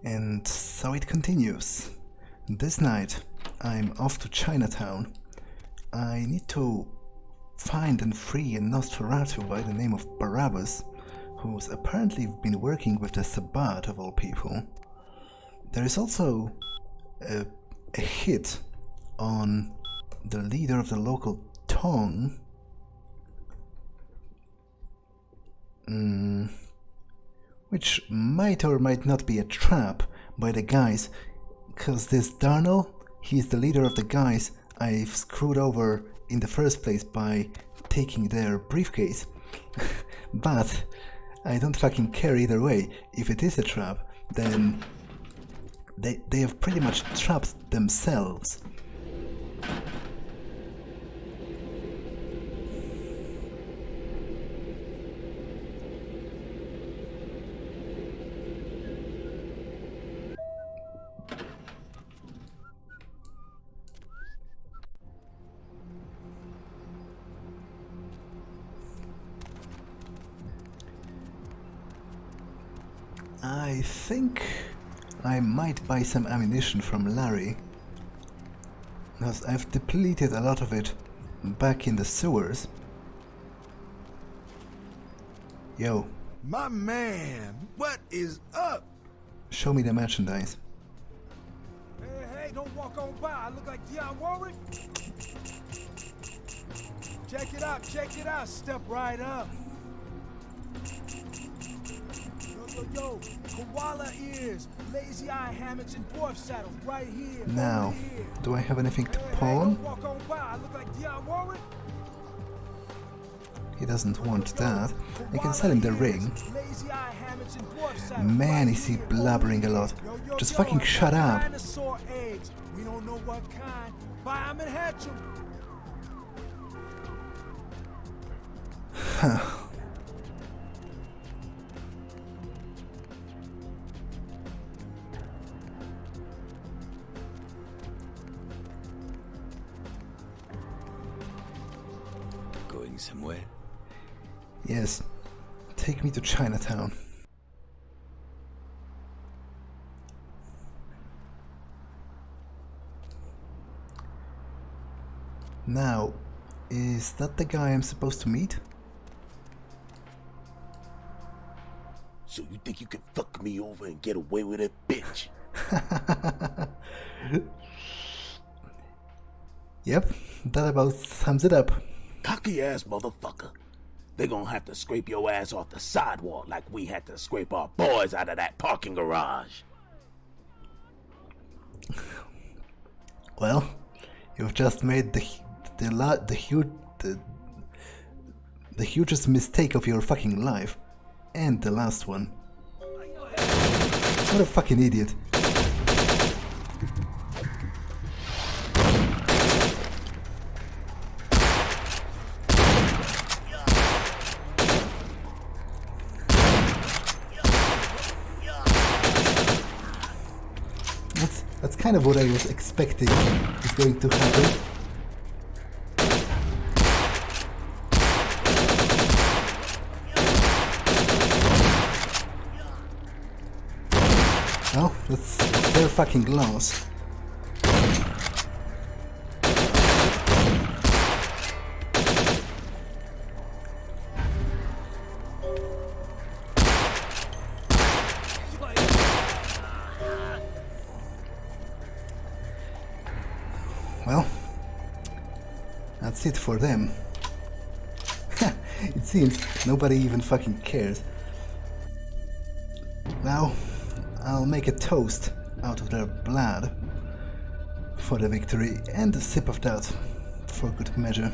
And so it continues. This night I'm off to Chinatown. I need to find and free a Nosferatu by the name of Barabus, who's apparently been working with the Sabbat of all people. There is also a hit on the leader of the local Tong, which might or might not be a trap by the guys, because this Darnell, he's the leader of the guys I've screwed over in the first place by taking their briefcase. But I don't fucking care either way. If it is a trap, then they have pretty much trapped themselves. I think I might buy some ammunition from Larry, because I've depleted a lot of it back in the sewers. Yo. My man, what is up? Show me the merchandise. Hey, don't walk on by. I look like Dionne Warwick. Check it out, step right up. Yo, koala ears, lazy eye hammocks and dwarf saddles right here. Now, do I have anything to pawn? Don't walk on by. I look like Dionne Warwick. He doesn't want that. I can sell him the ring. Man, is he blabbering a lot. Just fucking shut up. We don't know what kind. Buy 'em and hatch 'em. Huh. Going somewhere? Yes. Take me to Chinatown. Now, is that the guy I'm supposed to meet? So you think you can fuck me over and get away with it, bitch? Yep, that about sums it up. Cocky ass motherfucker. They gonna have to scrape your ass off the sidewalk like we had to scrape our boys out of that parking garage. Well, you've just made the hugest mistake of your fucking life. And the last one. What a fucking idiot. That's kind of what I was expecting is going to happen. Well, that's their fucking loss. Well, that's it for them. It seems nobody even fucking cares. Now, I'll make a toast out of their blood for the victory and a sip of that for good measure.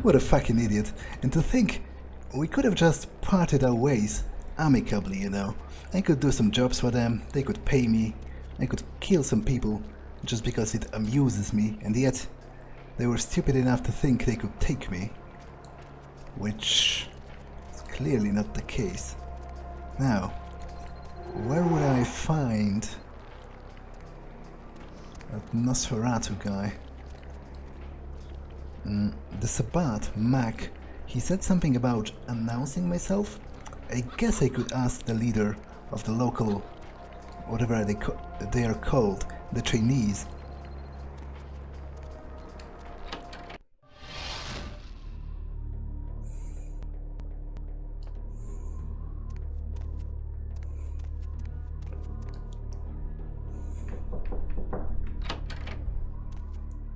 What a fucking idiot. And to think, we could have just parted our ways amicably, you know. I could do some jobs for them, they could pay me, I could kill some people just because it amuses me, and yet they were stupid enough to think they could take me. Which is clearly not the case. Now, where would I find that Nosferatu guy? The Sabbat, Mac, he said something about announcing myself. I guess I could ask the leader of the local, whatever they are called, the Chinese.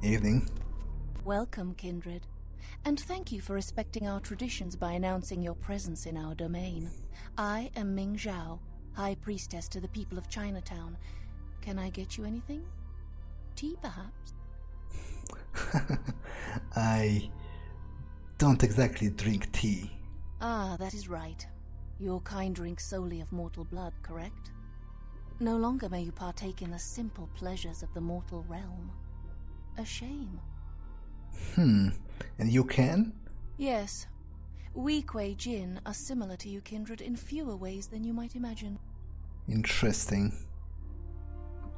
Evening. Welcome, kindred. And thank you for respecting our traditions by announcing your presence in our domain. I am Ming Xiao, High Priestess to the people of Chinatown. Can I get you anything? Tea, perhaps? I don't exactly drink tea. Ah, that is right. Your kind drinks solely of mortal blood, correct? No longer may you partake in the simple pleasures of the mortal realm. A shame. And you can? Yes. We Kueijin are similar to you, kindred, in fewer ways than you might imagine. Interesting.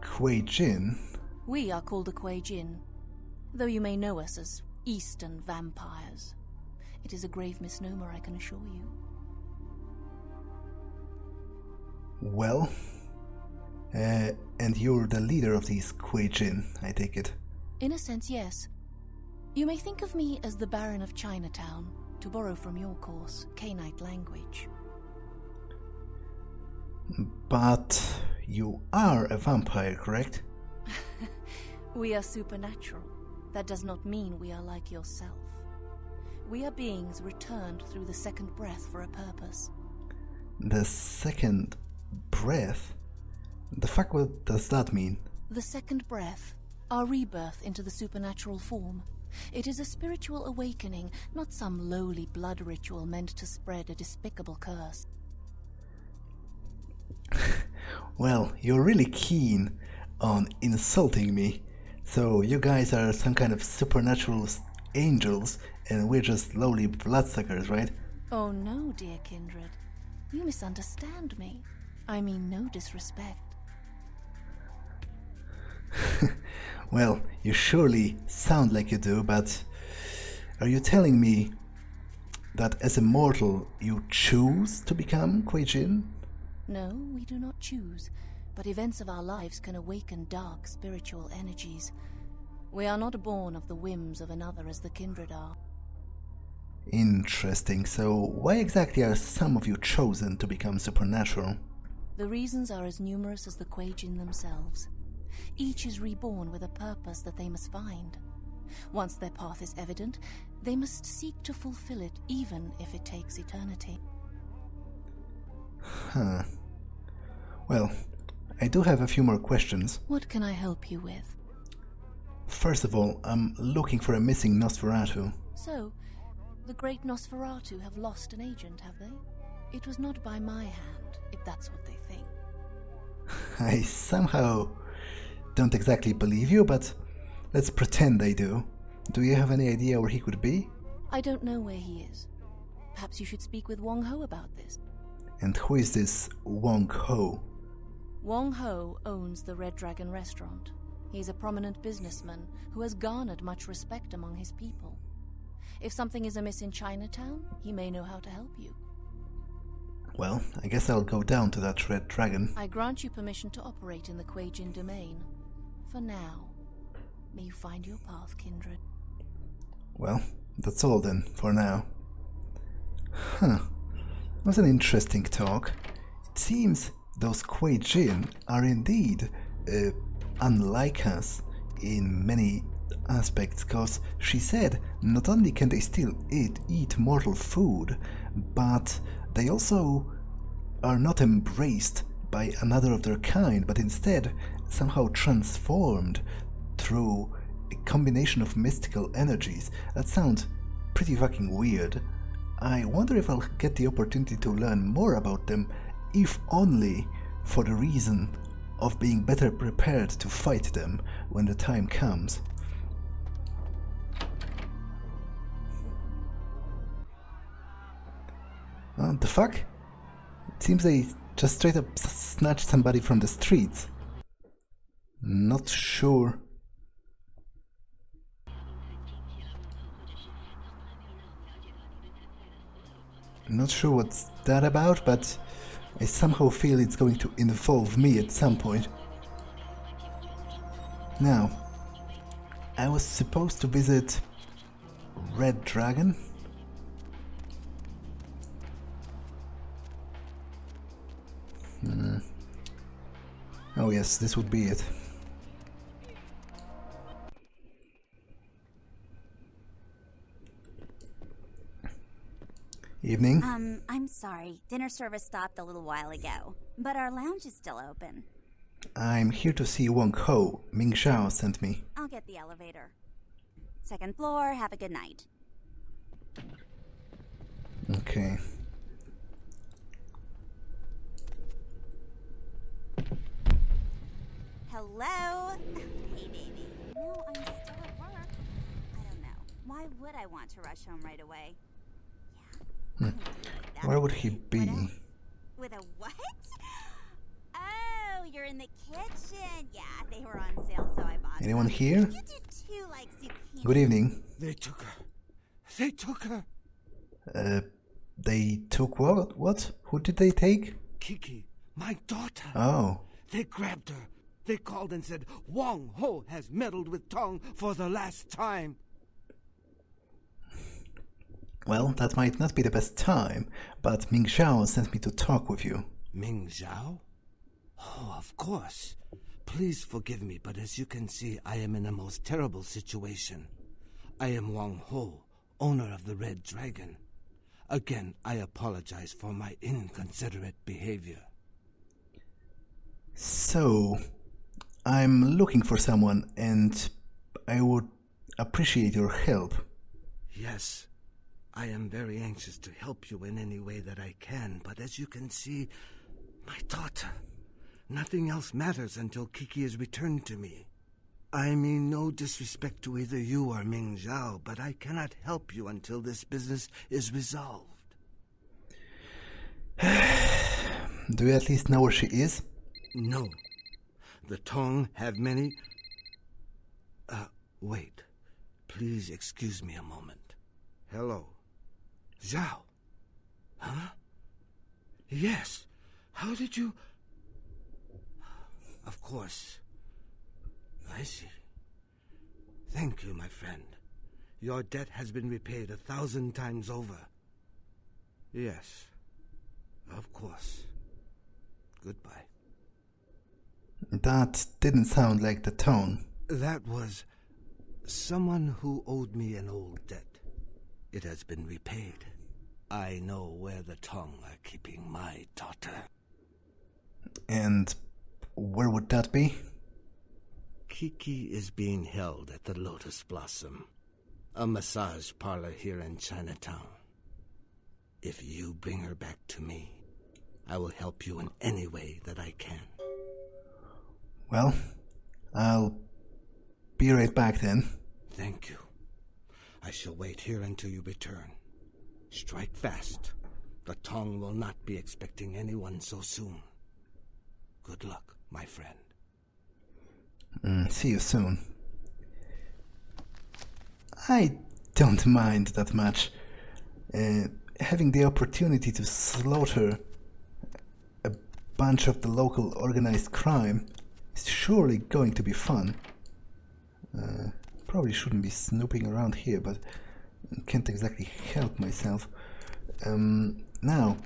Kueijin? We are called the Kueijin, though you may know us as Eastern vampires. It is a grave misnomer, I can assure you. Well, and you're the leader of these Kueijin, I take it. In a sense, yes. You may think of me as the Baron of Chinatown, to borrow from your course, Canite language. But you are a vampire, correct? We are supernatural. That does not mean we are like yourself. We are beings returned through the second breath for a purpose. The second breath? The fuck, what does that mean? The second breath, our rebirth into the supernatural form. It is a spiritual awakening, not some lowly blood ritual meant to spread a despicable curse. Well, you're really keen on insulting me. So you guys are some kind of supernatural angels and we're just lowly bloodsuckers, right? Oh no, dear kindred. You misunderstand me. I mean no disrespect. Well, you surely sound like you do, but are you telling me that as a mortal you choose to become Kueijin? No, we do not choose, but events of our lives can awaken dark spiritual energies. We are not born of the whims of another as the kindred are. Interesting. So why exactly are some of you chosen to become supernatural? The reasons are as numerous as the Kueijin themselves. Each is reborn with a purpose that they must find. Once their path is evident, they must seek to fulfill it, even if it takes eternity. Huh. Well, I do have a few more questions. What can I help you with? First of all, I'm looking for a missing Nosferatu. So, the great Nosferatu have lost an agent, have they? It was not by my hand, if that's what they think. I somehow don't exactly believe you, but let's pretend I do. Do you have any idea where he could be? I don't know where he is. Perhaps you should speak with Wong Ho about this. And who is this Wong Ho? Wong Ho owns the Red Dragon restaurant. He's a prominent businessman who has garnered much respect among his people. If something is amiss in Chinatown, he may know how to help you. Well, I guess I'll go down to that Red Dragon. I grant you permission to operate in the Kueijin domain. For now. May you find your path, kindred. Well, that's all then, for now. Huh. That was an interesting talk. It seems those Kueijin are indeed unlike us in many aspects, because she said not only can they still eat mortal food, but they also are not embraced by another of their kind, but instead somehow transformed through a combination of mystical energies. That sounds pretty fucking weird. I wonder if I'll get the opportunity to learn more about them, if only for the reason of being better prepared to fight them when the time comes. The fuck? It seems they just straight up snatched somebody from the streets. Not sure. I'm not sure what's that about, but I somehow feel it's going to involve me at some point. Now, I was supposed to visit Red Dragon. Oh yes, this would be it. Evening. I'm sorry. Dinner service stopped a little while ago, but our lounge is still open. I'm here to see Wong Ho. Ming Xiao sent me. I'll get the elevator. Second floor, have a good night. Okay. Hello? Hey, baby. No, I'm still at work. I don't know. Why would I want to rush home right away? Yeah. Where would he be? What else? With a what? Oh, you're in the kitchen. Yeah, they were on sale, so I bought Anyone them. here? You do too, like zucchini. Good evening. They took her. They took her. They took what? What? Who did they take? Kiki, my daughter. Oh. They grabbed her. They called and said, Wong Ho has meddled with Tong for the last time. Well, that might not be the best time, but Ming Xiao sent me to talk with you. Ming Xiao? Oh, of course. Please forgive me, but as you can see, I am in a most terrible situation. I am Wong Ho, owner of the Red Dragon. Again, I apologize for my inconsiderate behavior. So, I'm looking for someone, and I would appreciate your help. Yes, I am very anxious to help you in any way that I can, but as you can see, my daughter, nothing else matters until Kiki is returned to me. I mean no disrespect to either you or Ming Xiao, but I cannot help you until this business is resolved. Do you at least know where she is? No. The Tong have many... wait. Please excuse me a moment. Hello. Xiao. Huh? Yes. How did you... Of course. I see. Thank you, my friend. Your debt has been repaid 1,000 times over. Yes. Of course. Goodbye. That didn't sound like the tone. That was someone who owed me an old debt. It has been repaid. I know where the Tong are keeping my daughter. And where would that be? Kiki is being held at the Lotus Blossom, a massage parlor here in Chinatown. If you bring her back to me, I will help you in any way that I can. Well, I'll be right back then. Thank you. I shall wait here until you return. Strike fast. The Tong will not be expecting anyone so soon. Good luck, my friend. See you soon. I don't mind that much. Having the opportunity to slaughter a bunch of the local organized crime is surely going to be fun. Probably shouldn't be snooping around here, but can't exactly help myself. Now,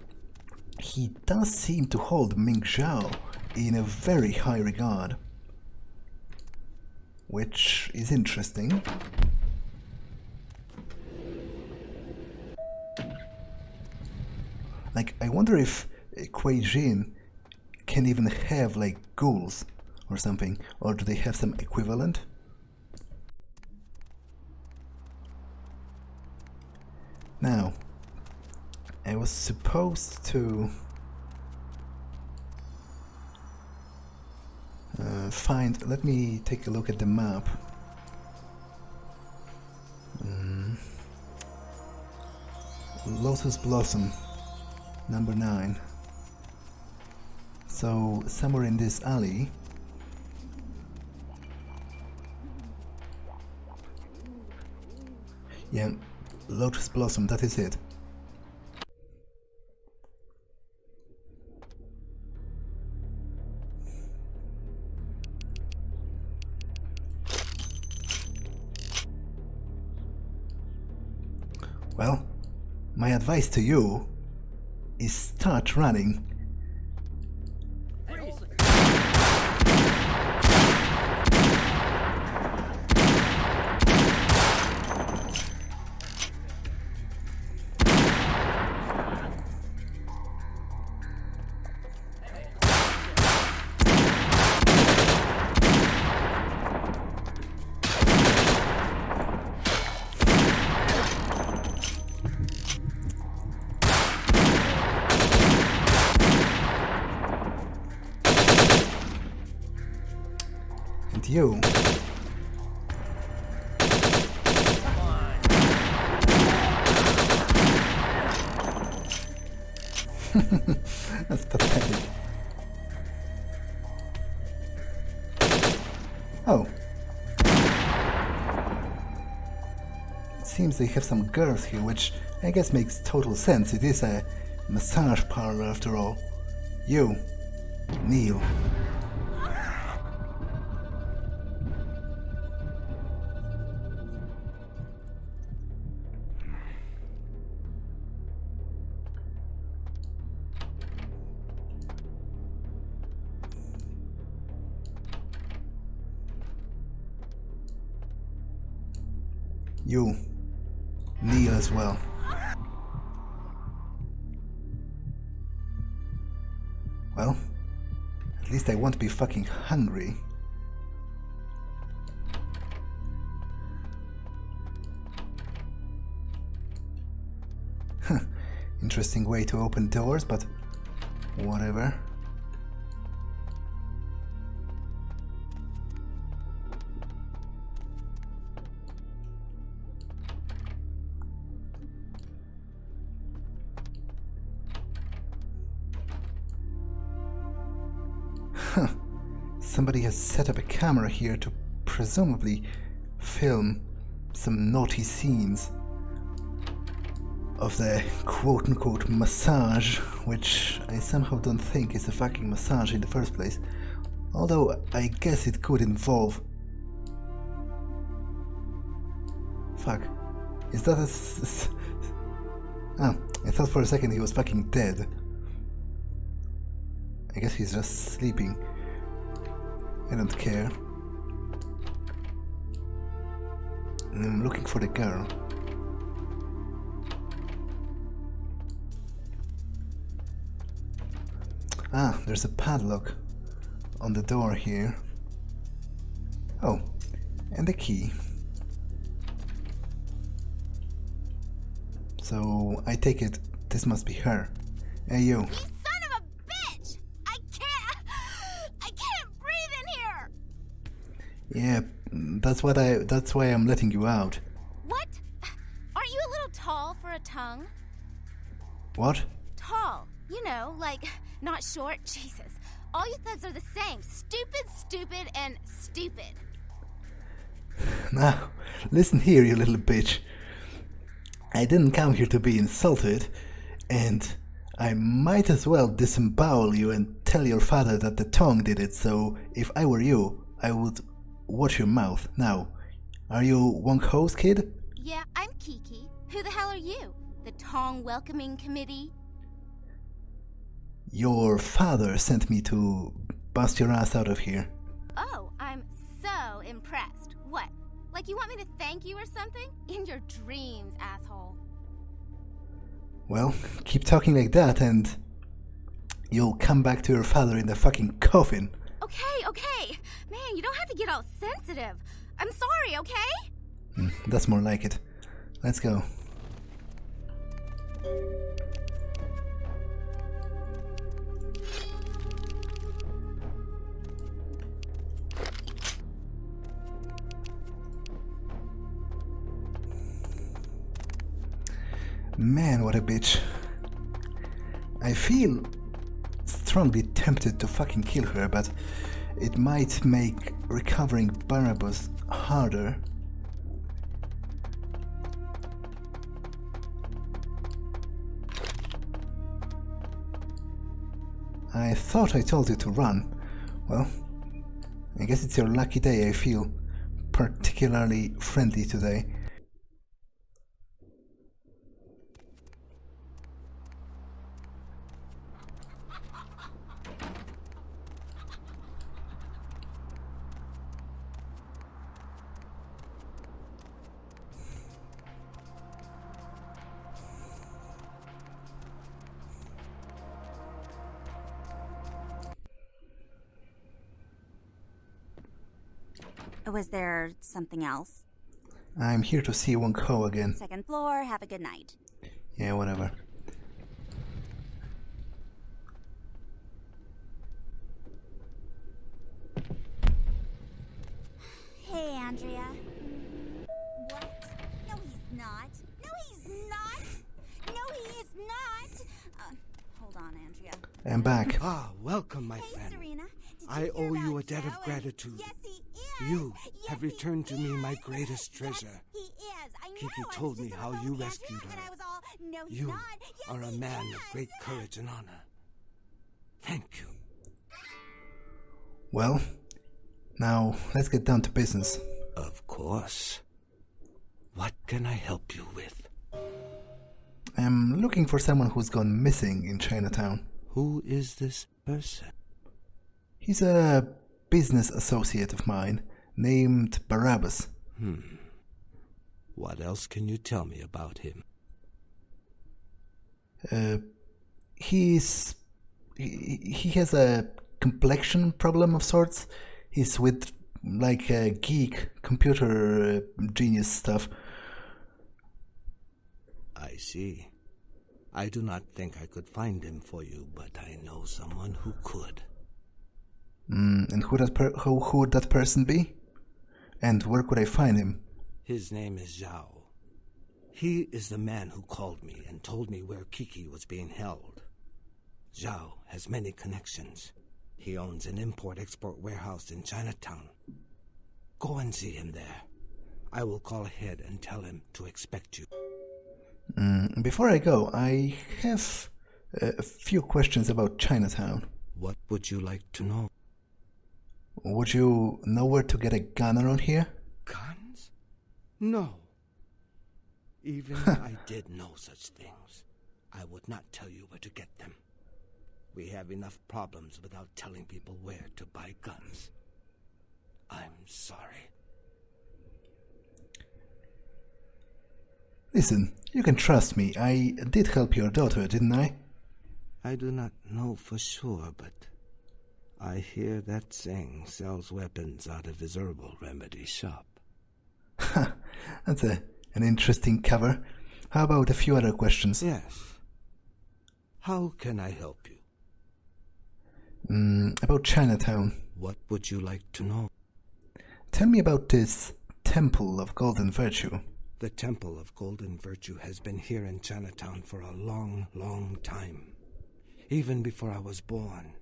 he does seem to hold Ming Xiao in a very high regard, which is interesting. Like, I wonder if Kueijin can even have, like, ghouls or something, or do they have some equivalent? Now, I was supposed to find... Let me take a look at the map. Lotus Blossom, number 9. So, somewhere in this alley. Yeah, Lotus Blossom, that is it. Well, my advice to you is start running. And you... That's pathetic. Oh. It seems they have some girls here, which I guess makes total sense. It is a massage parlor after all. You, kneel. You, kneel as well. Well, at least I won't be fucking hungry. Interesting way to open doors, but whatever. Somebody has set up a camera here to presumably film some naughty scenes of the quote-unquote massage, which I somehow don't think is a fucking massage in the first place. Although I guess it could involve... Fuck. Is that a... Oh, I thought for a second he was fucking dead. I guess he's just sleeping. I don't care. And I'm looking for the girl. Ah, there's a padlock on the door here. Oh, and the key. So I take it this must be her. Hey, you. Yeah, that's why I'm letting you out. What? Aren't you a little tall for a tongue? What? Tall. You know, like, not short. Jesus. All you thugs are the same. Stupid, and stupid. Now, listen here, you little bitch. I didn't come here to be insulted, and I might as well disembowel you and tell your father that the Tong did it, so if I were you, I would... watch your mouth. Now, are you Wong Ho's kid? Yeah, I'm Kiki. Who the hell are you? The Tong Welcoming Committee? Your father sent me to bust your ass out of here. Oh, I'm so impressed. What? Like you want me to thank you or something? In your dreams, asshole. Well, keep talking like that and you'll come back to your father in the fucking coffin. Okay. Man, you don't have to get all sensitive. I'm sorry, okay? That's more like it. Let's go. Man, what a bitch. I feel strongly tempted to fucking kill her, but it might make recovering Barabus harder. I thought I told you to run. Well, I guess it's your lucky day. I feel particularly friendly today. Was there something else? I'm here to see Wong Ho again. Second floor, have a good night. Yeah, whatever. Hey, Andrea. What? No, he's not. No, he's not. No, he is not. Hold on, Andrea. I'm back. Ah, welcome, my Hey, friend. Serena. Did I you hear owe you about a debt Joe? of gratitude. Yes, he is. You Yes, have he returned to me my is. greatest treasure. Yes, he is. I know. Kiki I was told just me on how the phone you with rescued Andrea, her. And I was all, no, he's You not. Yes, are a he man is. of great courage and honor. Thank you. Well, now let's get down to business. Of course. What can I help you with? I'm looking for someone who's gone missing in Chinatown. Who is this person? He's a business associate of mine named Barabus. What else can you tell me about him? He has a complexion problem of sorts. He's with like a geek computer genius stuff. I see. I do not think I could find him for you, but I know someone who could. And who would that person be? And where could I find him? His name is Xiao. He is the man who called me and told me where Kiki was being held. Xiao has many connections. He owns an import-export warehouse in Chinatown. Go and see him there. I will call ahead and tell him to expect you. Before I go, I have a few questions about Chinatown. What would you like to know? Would you know where to get a gun around here? Guns? No. Even if I did know such things, I would not tell you where to get them. We have enough problems without telling people where to buy guns. I'm sorry. Listen, you can trust me. I did help your daughter, didn't I? I do not know for sure, but I hear that Tseng sells weapons out of his herbal remedy shop. That's an interesting cover. How about a few other questions? Yes. How can I help you? About Chinatown. What would you like to know? Tell me about this Temple of Golden Virtue. The Temple of Golden Virtue has been here in Chinatown for a long, long time. Even before I was born.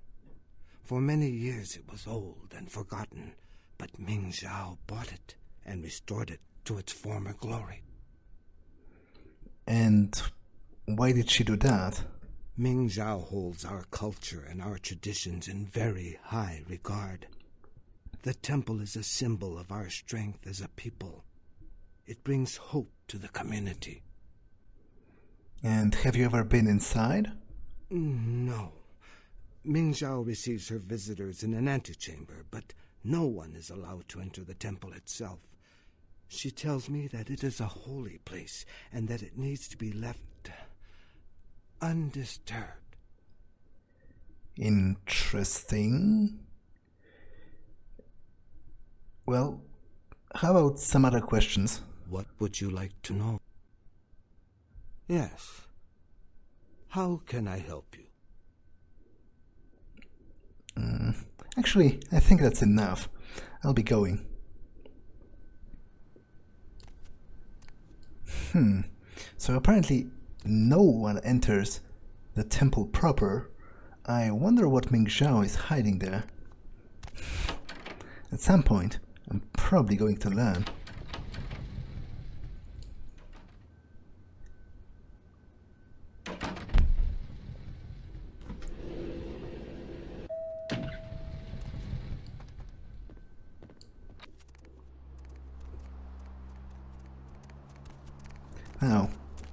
For many years it was old and forgotten, but Ming Xiao bought it and restored it to its former glory. And why did she do that? Ming Xiao holds our culture and our traditions in very high regard. The temple is a symbol of our strength as a people. It brings hope to the community. And have you ever been inside? No. Ming Xiao receives her visitors in an antechamber, but no one is allowed to enter the temple itself. She tells me that it is a holy place and that it needs to be left undisturbed. Interesting. Well, how about some other questions? What would you like to know? Yes. How can I help you? Actually, I think that's enough. I'll be going. So apparently no one enters the temple proper. I wonder what Ming Xiao is hiding there. At some point, I'm probably going to learn. Now,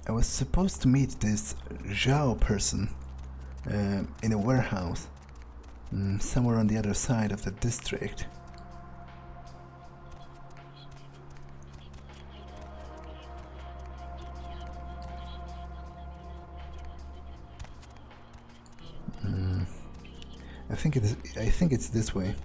I was supposed to meet this Zhao person in a warehouse somewhere on the other side of the district. I think it's this way.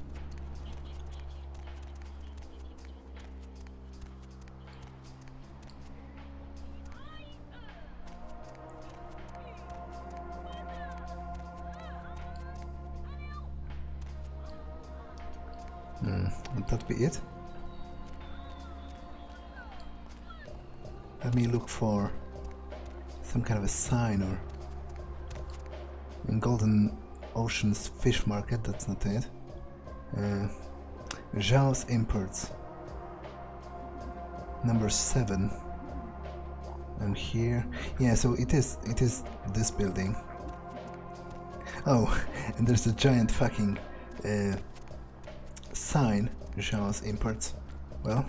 Would that be it? Let me look for some kind of a sign or in Golden Ocean's fish market. That's not it. Zhao's Imports. Number 7. And here, yeah. So it is this building. Oh, and there's a giant fucking sign. Zhao's Imports. Well.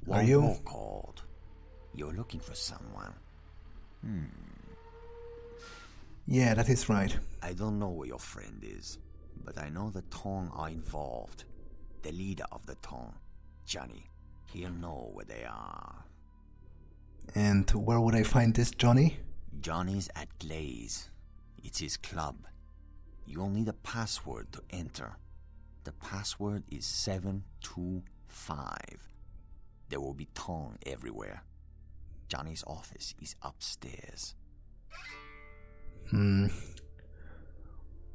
Are you? Wong Ho called. You're looking for someone. Yeah, that is right. I don't know where your friend is, but I know the Tong are involved. The leader of the Tong, Johnny, he'll know where they are. And where would I find this Johnny? Johnny's at Glaze. It's his club. You'll need a password to enter. The password is 725. There will be Tong everywhere. Johnny's office is upstairs.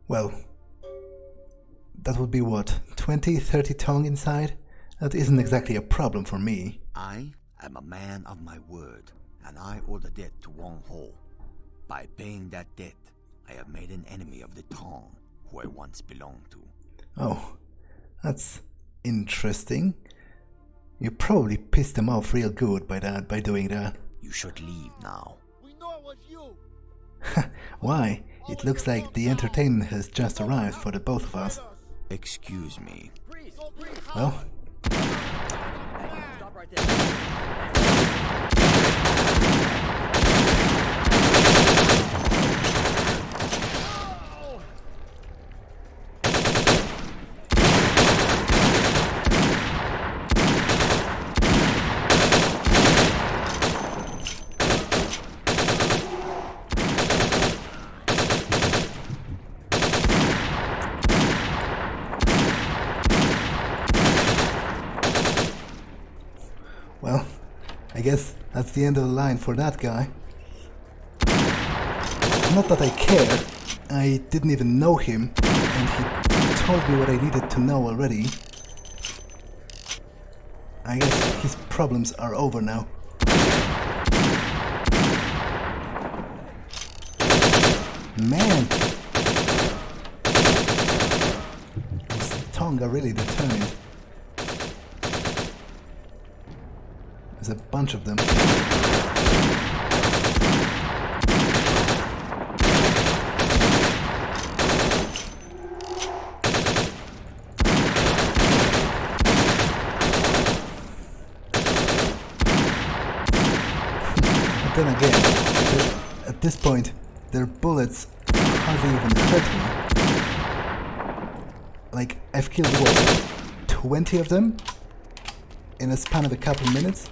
Well, that would be what, 20, 30 Tong inside? That isn't exactly a problem for me. I am a man of my word, and I owe the debt to Wong Ho. By paying that debt, I have made an enemy of the Tong, who I once belonged to. Oh, that's interesting. You probably pissed them off real good by doing that. You should leave now. We know it was you. Why? It looks like the entertainment has just arrived for the both of us. Excuse me. Well, Stop right there. well, I guess that's the end of the line for that guy. Not that I care. I didn't even know him, and he told me what I needed to know already. I guess his problems are over now. Man! These Tong are really determined. There's a bunch of them. But then again, at this point, their bullets hardly even hurt me. Like, I've killed what, 20 of them? In a span of a couple minutes?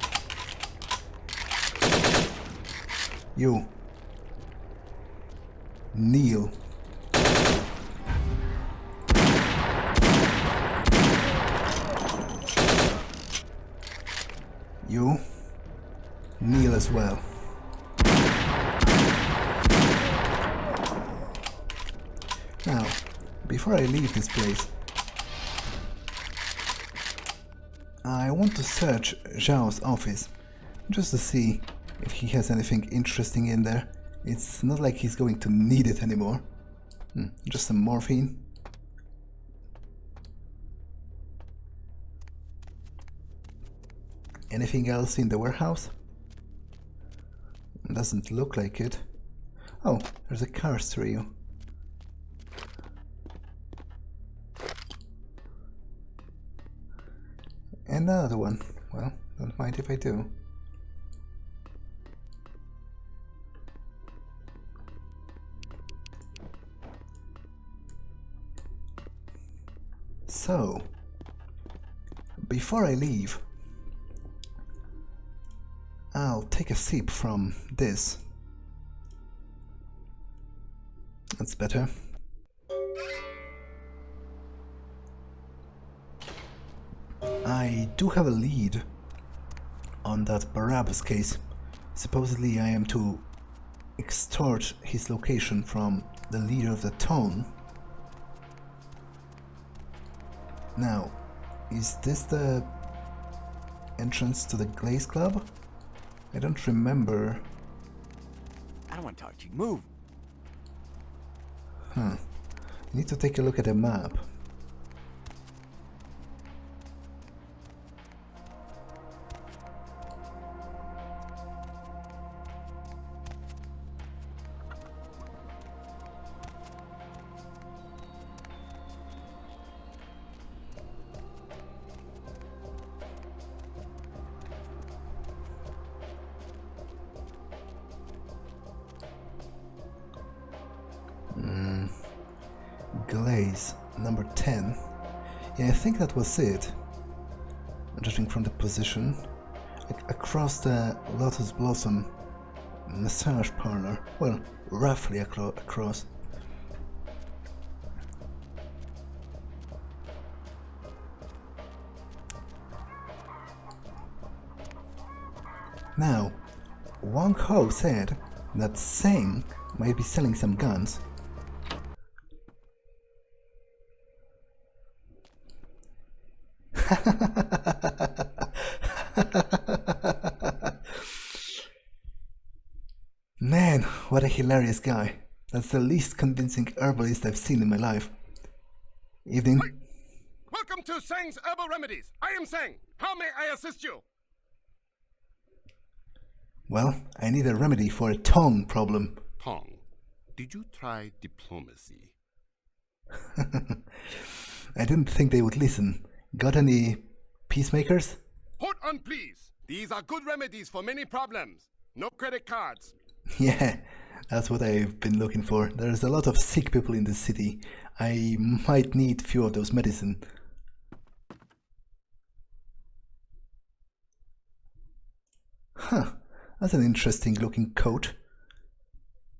You. Kneel. You. Kneel as well. Now, before I leave this place, I want to search Zhao's office, just to see if he has anything interesting in there. It's not like he's going to need it anymore. Just some morphine. Anything else in the warehouse? Doesn't look like it. Oh, there's a cars trio. And another one. Well, don't mind if I do. So, before I leave, I'll take a sip from this. That's better. I do have a lead on that Barabus case. Supposedly I am to extort his location from the leader of the Tong. Now, is this the entrance to the Glaze Club? I don't remember. I don't want to talk to you. Move. Huh. Need to take a look at the map. Glaze, number 10. Yeah, I think that was it. Judging from the position. Across the Lotus Blossom massage parlor. Well, roughly across. Now, Wong Ho said that Seng might be selling some guns. Man, what a hilarious guy. That's the least convincing herbalist I've seen in my life. Evening. Welcome to Seng's Herbal Remedies. I am Seng. How may I assist you? Well, I need a remedy for a Tong problem. Tong, did you try diplomacy? I didn't think they would listen. Got any peacemakers? Hold on, please. These are good remedies for many problems. No credit cards. Yeah, that's what I've been looking for. There's a lot of sick people in the city. I might need few of those medicine. Huh, that's an interesting looking coat.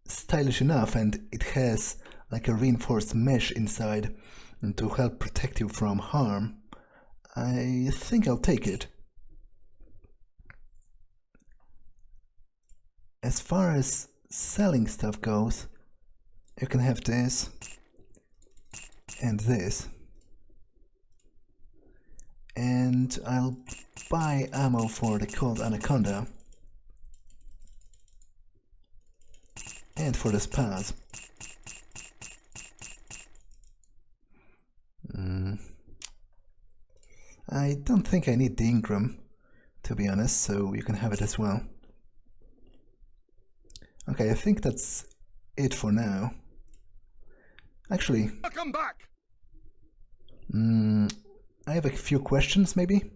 Stylish enough, and it has like a reinforced mesh inside to help protect you from harm. I think I'll take it. As far as selling stuff goes, you can have this and this. And I'll buy ammo for the Cold Anaconda and for the spas. I don't think I need the Ingram, to be honest, so you can have it as well. Okay, I think that's it for now. Actually, Welcome back. I have a few questions, maybe?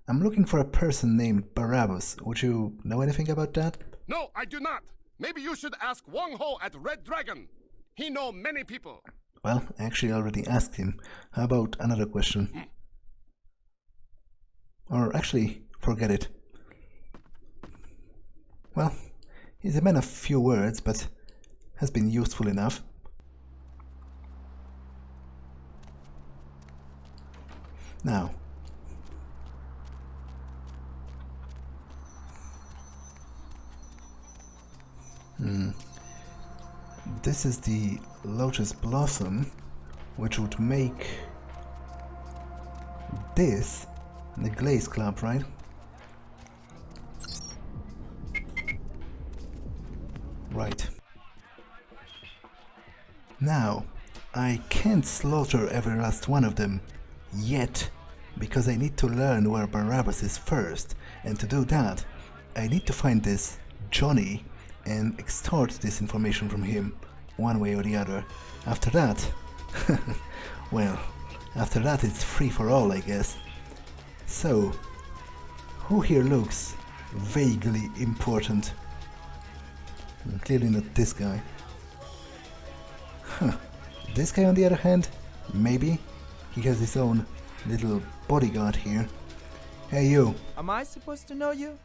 I'm looking for a person named Barabus. Would you know anything about that? No, I do not. Maybe you should ask Wong Ho at Red Dragon. He knows many people. Well, I actually already asked him. How about another question? Or actually, forget it. Well, he's a man of few words, but has been useful enough. Now, this is the Lotus Blossom, which would make this the Glaze Club, right? Right. Now, I can't slaughter every last one of them yet, because I need to learn where Barabus is first, and to do that, I need to find this Johnny and extort this information from him, one way or the other. After that, well, after that it's free for all, I guess. So, who here looks vaguely important? Clearly not this guy. Huh. This guy, on the other hand, maybe. He has his own little bodyguard here. Hey, you. Am I supposed to know you?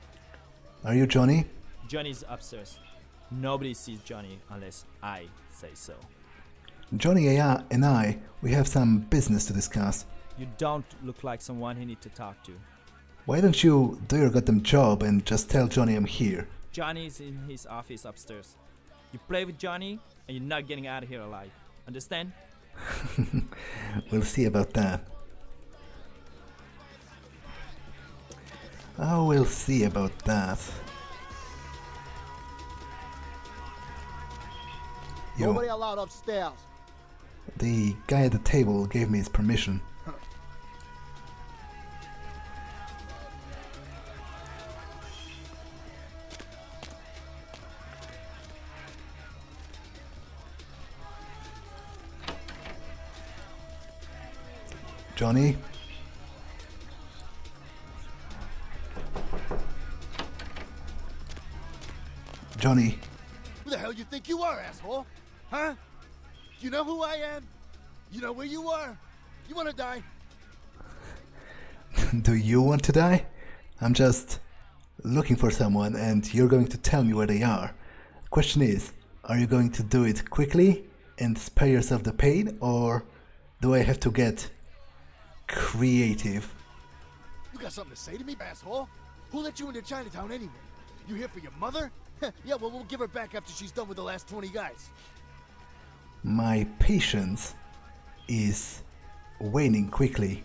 Are you Johnny? Johnny's upstairs. Nobody sees Johnny unless I say so. Johnny and I, we have some business to discuss. You don't look like someone he needs to talk to. Why don't you do your goddamn job and just tell Johnny I'm here? Johnny's in his office upstairs. You play with Johnny, and you're not getting out of here alive. Understand? We'll see about that. Oh, we'll see about that. Yo, Nobody allowed upstairs. the guy at the table gave me his permission. Johnny? Johnny? Who the hell you think you are, asshole? Huh? You know who I am? You know where you are? You wanna die? Do you want to die? I'm just looking for someone and you're going to tell me where they are. Question is, are you going to do it quickly and spare yourself the pain, or do I have to get creative? You got something to say to me, asshole? Who let you into Chinatown anyway? You here for your mother? Yeah, well, we'll give her back after she's done with the last 20 guys. My patience is waning quickly.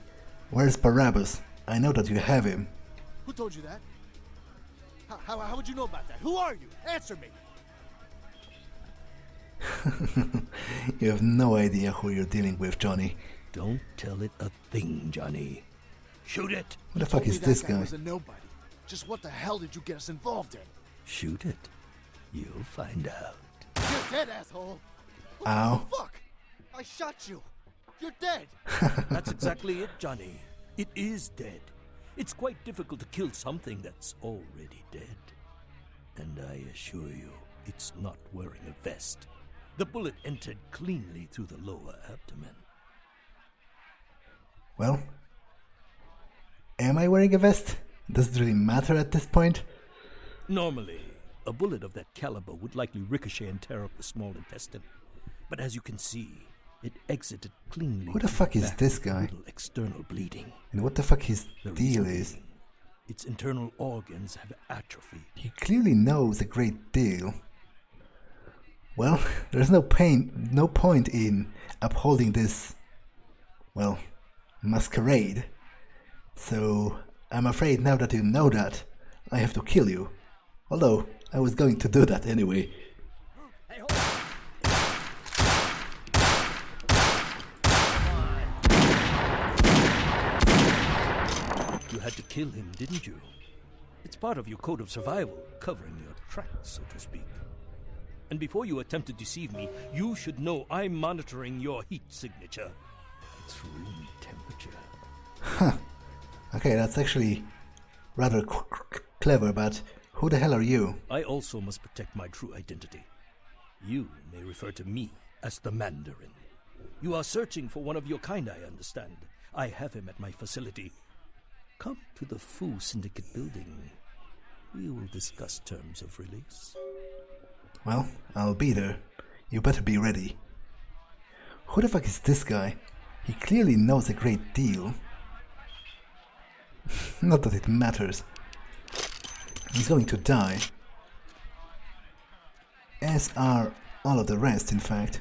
Where's Barabus? I know that you have him. Who told you that? How would you know about that? Who are you? Answer me. You have no idea who you're dealing with, Johnny. Don't tell it a thing, Johnny. Shoot it! Who the fuck is this guy? Was a nobody. Just what the hell did you get us involved in? Shoot it. You'll find out. You're dead, asshole. What Ow. the fuck? I shot you. You're dead. That's exactly it, Johnny. It is dead. It's quite difficult to kill something that's already dead. And I assure you, it's not wearing a vest. The bullet entered cleanly through the lower abdomen. Well, am I wearing a vest? Does it really matter at this point? Normally, a bullet of that caliber would likely ricochet and tear up the small intestine. But as you can see, it exited cleanly. Who the fuck is this guy? Little external bleeding. And what the fuck his The deal reason is? being, its internal organs have atrophied. He clearly knows a great deal. Well, there's no point in upholding this, well, masquerade. So, I'm afraid now that you know that, I have to kill you. Although, I was going to do that anyway. Hey, hold on. You had to kill him, didn't you? It's part of your code of survival, covering your tracks, so to speak. And before you attempt to deceive me, you should know I'm monitoring your heat signature. It's room temperature. Huh. Okay, that's actually rather clever, but who the hell are you? I also must protect my true identity. You may refer to me as the Mandarin. You are searching for one of your kind, I understand. I have him at my facility. Come to the Fu Syndicate building. We will discuss terms of release. Well, I'll be there. You better be ready. Who the fuck is this guy? He clearly knows a great deal. Not that it matters. He's going to die. As are all of the rest, in fact.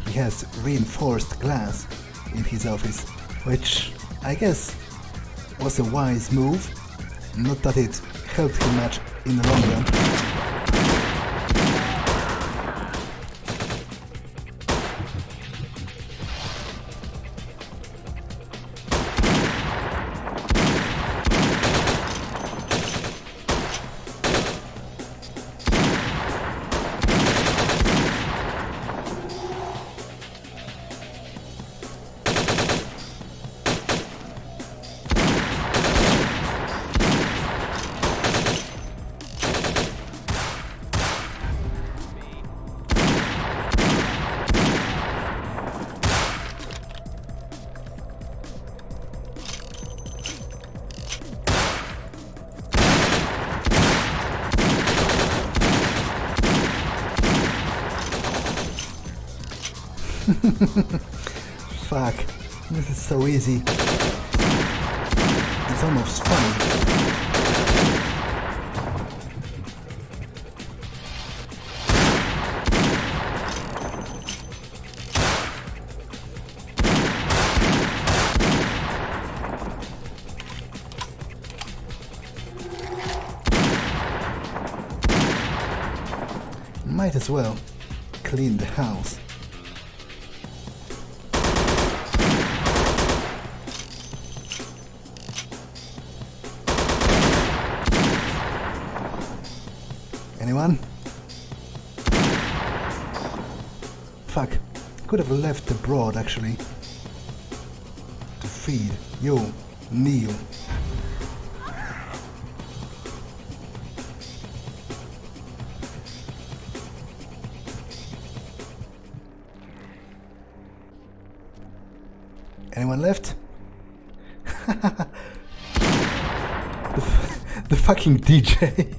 He has reinforced glass in his office, which I guess was a wise move. Not that it helped him much in the long run. Fuck, this is so easy. It's almost funny. Might as well clean the house. Anyone? Fuck, could have left the broad actually. To feed. Yo, kneel. Anyone left? the fucking DJ.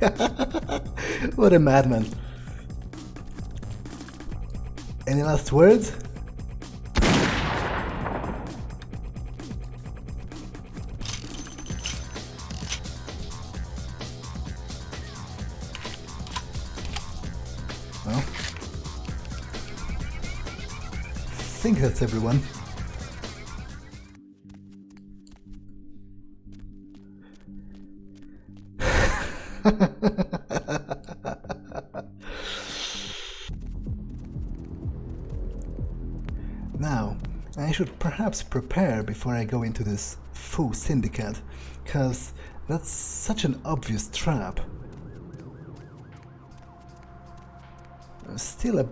What a madman. Any last words? Well, I think that's everyone. Now, I should perhaps prepare before I go into this faux syndicate, cause that's such an obvious trap. Still a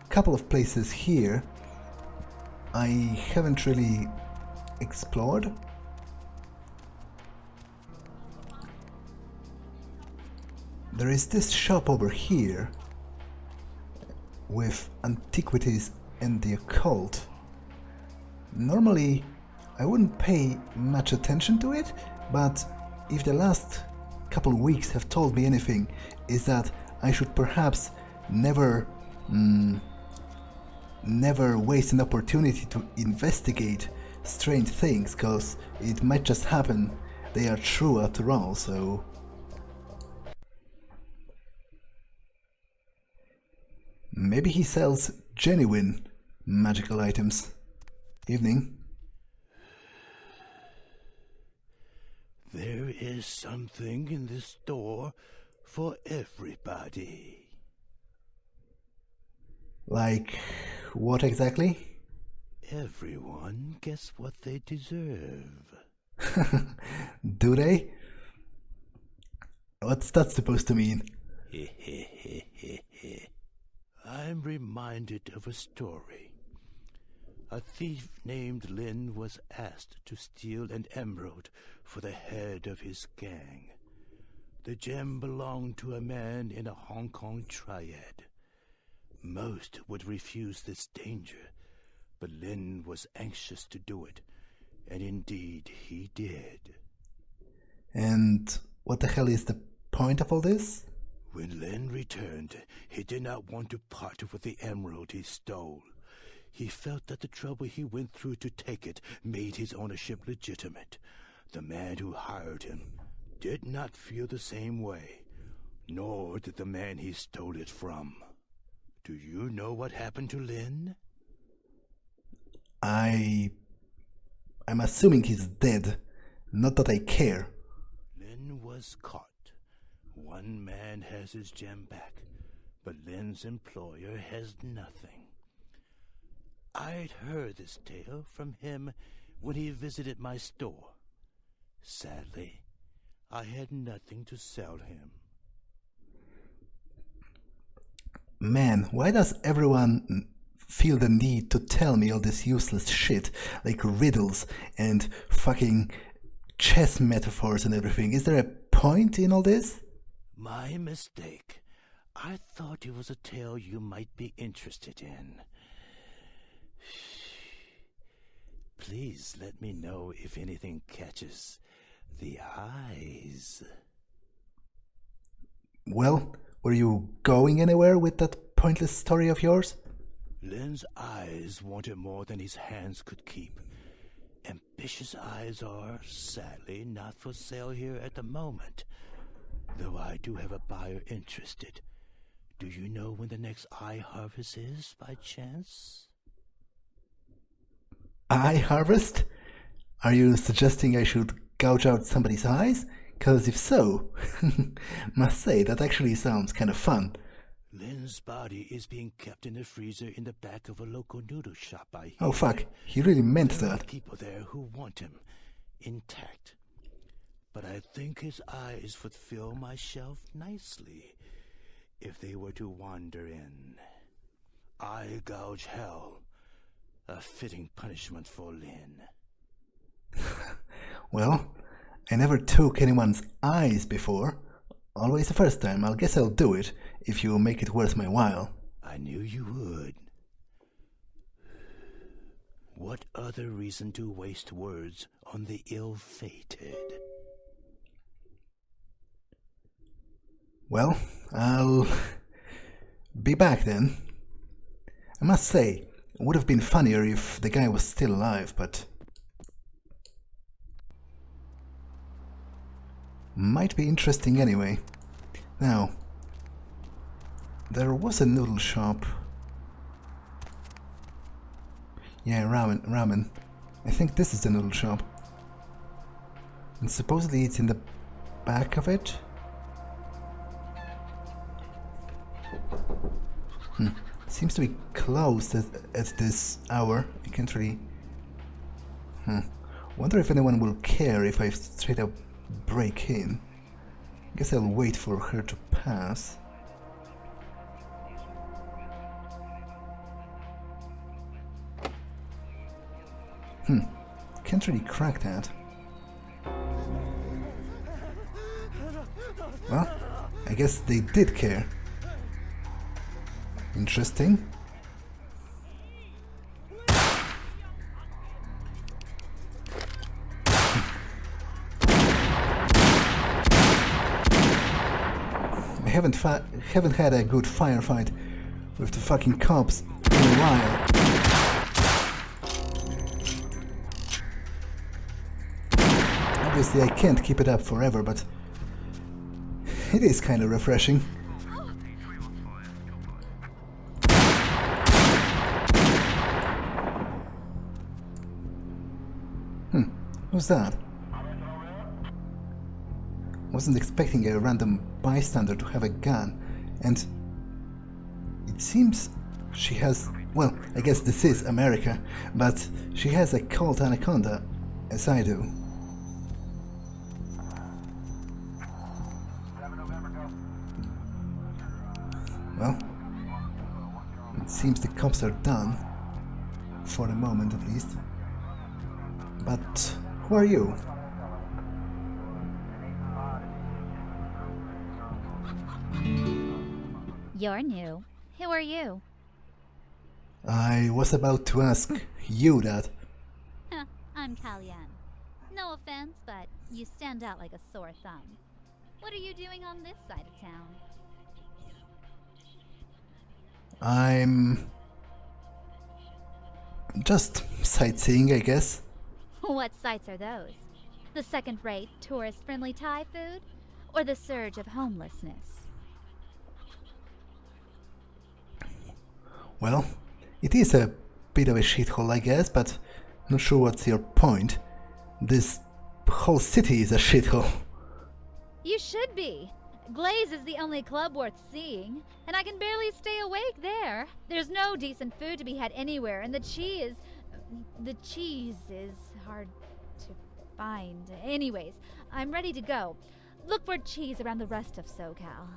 couple of places here I haven't really explored. There is this shop over here with antiquities and the occult. Normally I wouldn't pay much attention to it, but if the last couple weeks have told me anything, is that I should perhaps never waste an opportunity to investigate strange things, cause it might just happen they are true after all, so... Maybe he sells genuine magical items. Evening. There is something in this store for everybody. Like, what exactly? Everyone gets what they deserve. Do they? What's that supposed to mean? I'm reminded of a story. A thief named Lin was asked to steal an emerald for the head of his gang. The gem belonged to a man in a Hong Kong triad. Most would refuse this danger, but Lin was anxious to do it, and indeed he did. And what the hell is the point of all this? When Lin returned, he did not want to part with the emerald he stole. He felt that the trouble he went through to take it made his ownership legitimate. The man who hired him did not feel the same way, nor did the man he stole it from. Do you know what happened to Lin? I'm assuming he's dead. Not that I care. Lin was caught. One man has his gem back, but Lin's employer has nothing. I'd heard this tale from him when he visited my store. Sadly, I had nothing to sell him. Man, why does everyone feel the need to tell me all this useless shit, like riddles and fucking chess metaphors and everything? Is there a point in all this? My mistake. I thought it was a tale you might be interested in. Please let me know if anything catches the eyes. Well, were you going anywhere with that pointless story of yours? Lin's eyes wanted more than his hands could keep. Ambitious eyes are, sadly, not for sale here at the moment. Though I do have a buyer interested. Do you know when the next eye harvest is, by chance? Eye harvest? Are you suggesting I should gouge out somebody's eyes? Because if so, must say that actually sounds kind of fun. Lin's body is being kept in the freezer in the back of a local noodle shop, I hear. Oh fuck, he really meant There are that. people there who want him intact. But I think his eyes would fill my shelf nicely if they were to wander in. Eye gouge hell. A fitting punishment for Lin. Well, I never took anyone's eyes before. Always the first time. I guess I'll do it if you make it worth my while. I knew you would. What other reason to waste words on the ill-fated? Well, I'll be back then. I must say, it would have been funnier if the guy was still alive, but might be interesting anyway. Now, there was a noodle shop. Yeah, ramen. I think this is the noodle shop. And supposedly it's in the back of it. Seems to be closed at this hour. I can't really... Wonder if anyone will care if I straight up break in. Guess I'll wait for her to pass. Can't really crack that. Well, I guess they did care. Interesting. I haven't had a good firefight with the fucking cops in a while. Obviously I can't keep it up forever, but it is kind of refreshing. Who's that? Wasn't expecting a random bystander to have a gun, and it seems she has, well, I guess this is America, but she has a Colt Anaconda, as I do. Well, it seems the cops are done, for the moment at least. But who are you? You're new. Who are you? I was about to ask you that. I'm Kalyan. No offense, but you stand out like a sore thumb. What are you doing on this side of town? I'm just sightseeing, I guess. What sights are those? The second-rate, tourist-friendly Thai food? Or the surge of homelessness? Well, it is a bit of a shithole, I guess, but not sure what's your point. This whole city is a shithole. You should be. Glaze is the only club worth seeing, and I can barely stay awake there. There's no decent food to be had anywhere, and the cheese is hard to find. Anyways, I'm ready to go. Look for cheese around the rest of SoCal.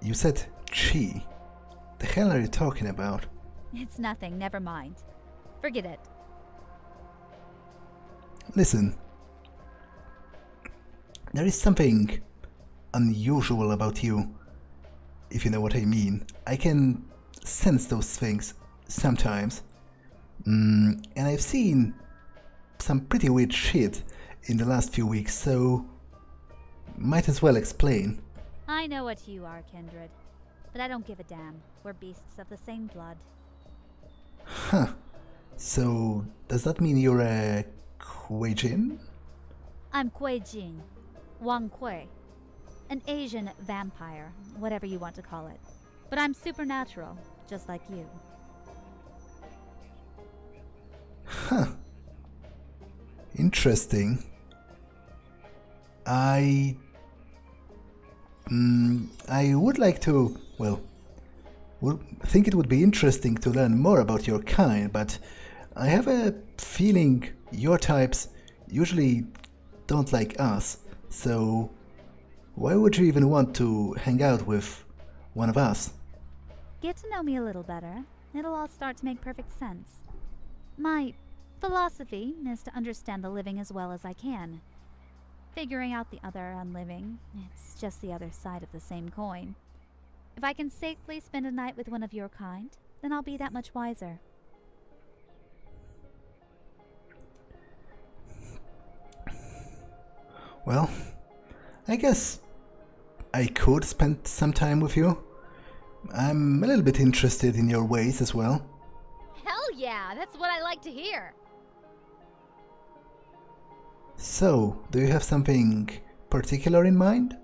You said chi. The hell are you talking about? It's nothing, never mind. Forget it. Listen. There is something unusual about you, if you know what I mean. I can sense those things sometimes. And I've seen some pretty weird shit in the last few weeks, so might as well explain. I know what you are, Kindred. But I don't give a damn. We're beasts of the same blood. Huh. So, does that mean you're a Kueijin? I'm Kueijin. Wong Kui. An Asian vampire, whatever you want to call it. But I'm supernatural, just like you. Huh. Interesting. I would like to, well, think it would be interesting to learn more about your kind, but I have a feeling your types usually don't like us, so why would you even want to hang out with one of us? Get to know me a little better. It'll all start to make perfect sense. My philosophy is to understand the living as well as I can. Figuring out the other unliving, it's just the other side of the same coin. If I can safely spend a night with one of your kind, then I'll be that much wiser. Well, I guess I could spend some time with you. I'm a little bit interested in your ways as well. Hell yeah, that's what I like to hear. So, do you have something particular in mind?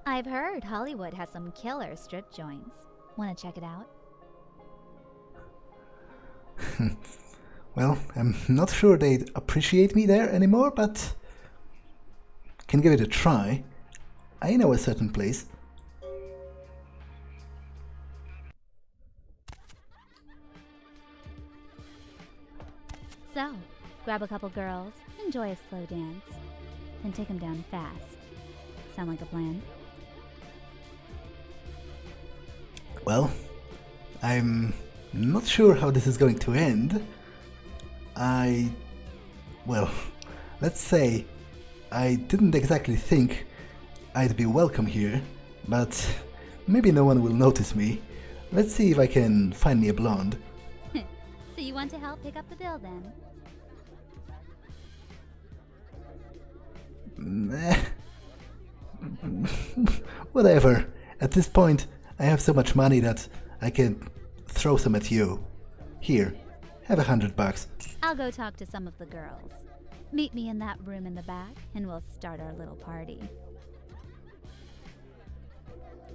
I've heard Hollywood has some killer strip joints. Wanna check it out? Well, I'm not sure they'd appreciate me there anymore, but can give it a try. I know a certain place. So, grab a couple girls, enjoy a slow dance, then take them down fast. Sound like a plan? Well, I'm not sure how this is going to end. Well, let's say I didn't exactly think I'd be welcome here, but maybe no one will notice me. Let's see if I can find me a blonde. So you want to help pick up the bill then? Whatever. At this point, I have so much money that I can throw some at you. Here, have $100. I'll go talk to some of the girls. Meet me in that room in the back, and we'll start our little party.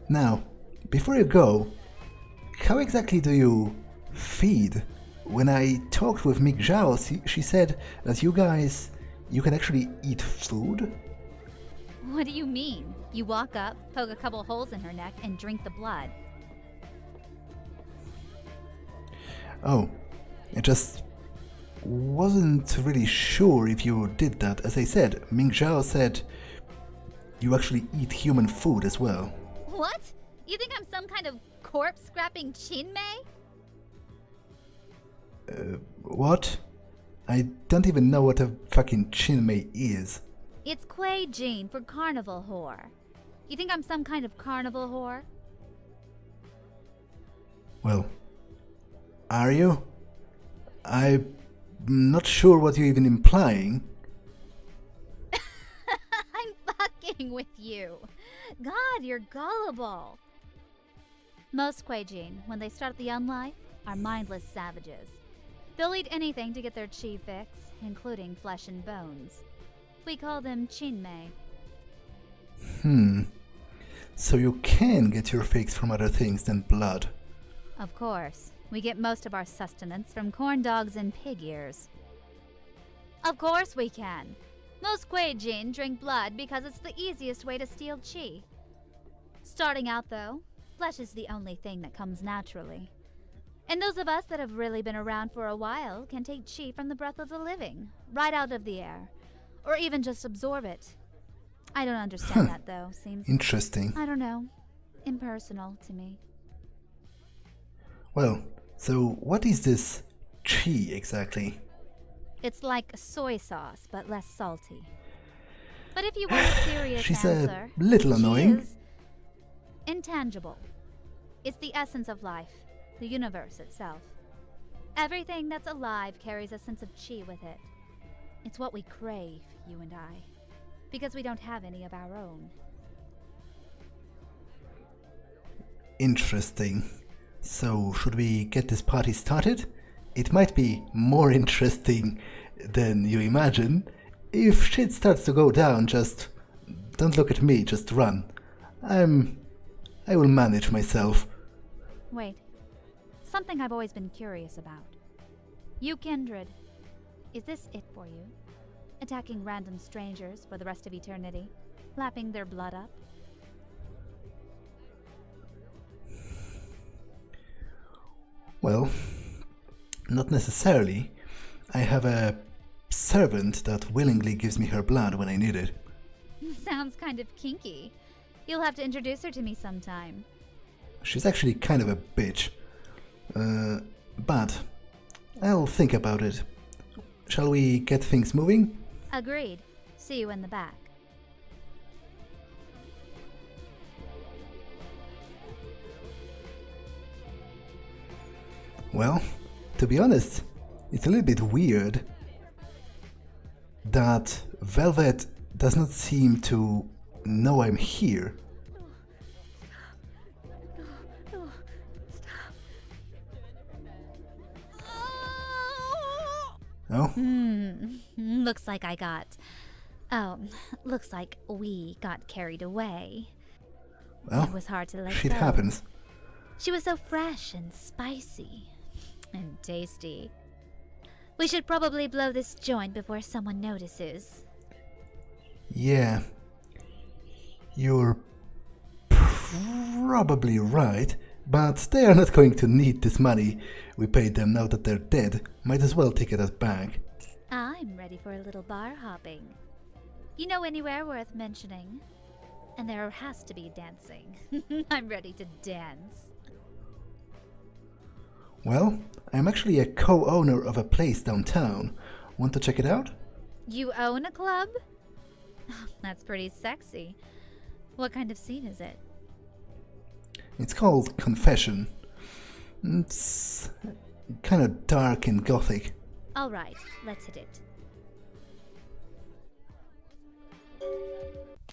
Now, before you go, how exactly do you feed? When I talked with Ming Xiao, she said that you can actually eat food? What do you mean? You walk up, poke a couple holes in her neck, and drink the blood. Oh, I just wasn't really sure if you did that. As I said, Ming Xiao said you actually eat human food as well. What? You think I'm some kind of corpse-scrapping chinmei? What? I don't even know what a fucking chinmei is. It's Kueijin for carnival whore. You think I'm some kind of carnival whore? Well, are you? I'm not sure what you're even implying. I'm fucking with you. God, you're gullible. Most Kueijin, when they start the unlife, are mindless savages. They'll eat anything to get their chi fix, including flesh and bones. We call them chinmei. So you can get your fix from other things than blood. Of course. We get most of our sustenance from corn dogs and pig ears. Of course we can. Most Kueijin drink blood because it's the easiest way to steal chi. Starting out though, flesh is the only thing that comes naturally. And those of us that have really been around for a while can take chi from the breath of the living, right out of the air. Or even just absorb it. I don't understand that though, seems... Interesting. I don't know. Impersonal to me. Well, so what is this chi exactly? It's like soy sauce, but less salty. But if you want a serious She's answer, a little annoying. Is intangible. It's the essence of life, the universe itself. Everything that's alive carries a sense of chi with it. It's what we crave, you and I, because we don't have any of our own. interesting. So, should we get this party started? It might be more interesting than you imagine. If shit starts to go down, just don't look at me, just run. I will manage myself. Wait. Something I've always been curious about. You kindred. Is this it for you? Attacking random strangers for the rest of eternity? Lapping their blood up? Well, not necessarily. I have a servant that willingly gives me her blood when I need it. Sounds kind of kinky. You'll have to introduce her to me sometime. She's actually kind of a bitch. But I'll think about it. Shall we get things moving? Agreed. See you in the back. Well, to be honest, it's a little bit weird that Velvet does not seem to know I'm here. Oh? Looks like looks like we got carried away. Well, it was hard to let shit go. happens. She was so fresh and spicy and tasty. We should probably blow this joint before someone notices. Yeah. You're probably right, but they are not going to need this money we paid them now that they're dead. Might as well take it as back. I'm ready for a little bar hopping. You know anywhere worth mentioning? And there has to be dancing. I'm ready to dance. Well, I'm actually a co-owner of a place downtown. Want to check it out? You own a club? That's pretty sexy. What kind of scene is it? It's called Confession. It's kind of dark and gothic. Alright, let's hit it.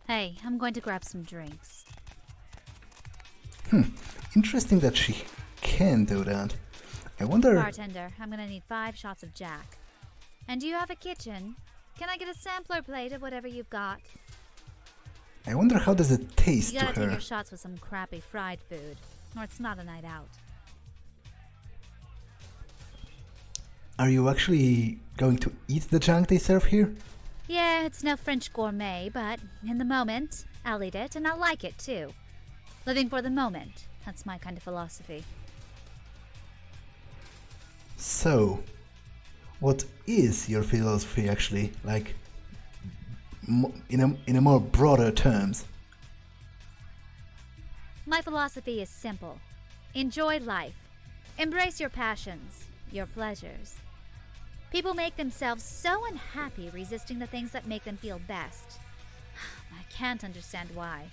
Hey, I'm going to grab some drinks. Interesting that she can do that. I wonder... Bartender, I'm gonna need 5 shots of Jack. And do you have a kitchen? Can I get a sampler plate of whatever you've got? I wonder how does it taste You to gotta her. take your shots with some crappy fried food, or it's not a night out. Are you actually going to eat the junk they serve here? Yeah, it's no French gourmet, but in the moment, I'll eat it and I'll like it too. Living for the moment, that's my kind of philosophy. So, what is your philosophy actually? Like, in a more broader terms? My philosophy is simple. Enjoy life. Embrace your passions, your pleasures. People make themselves so unhappy resisting the things that make them feel best. I can't understand why.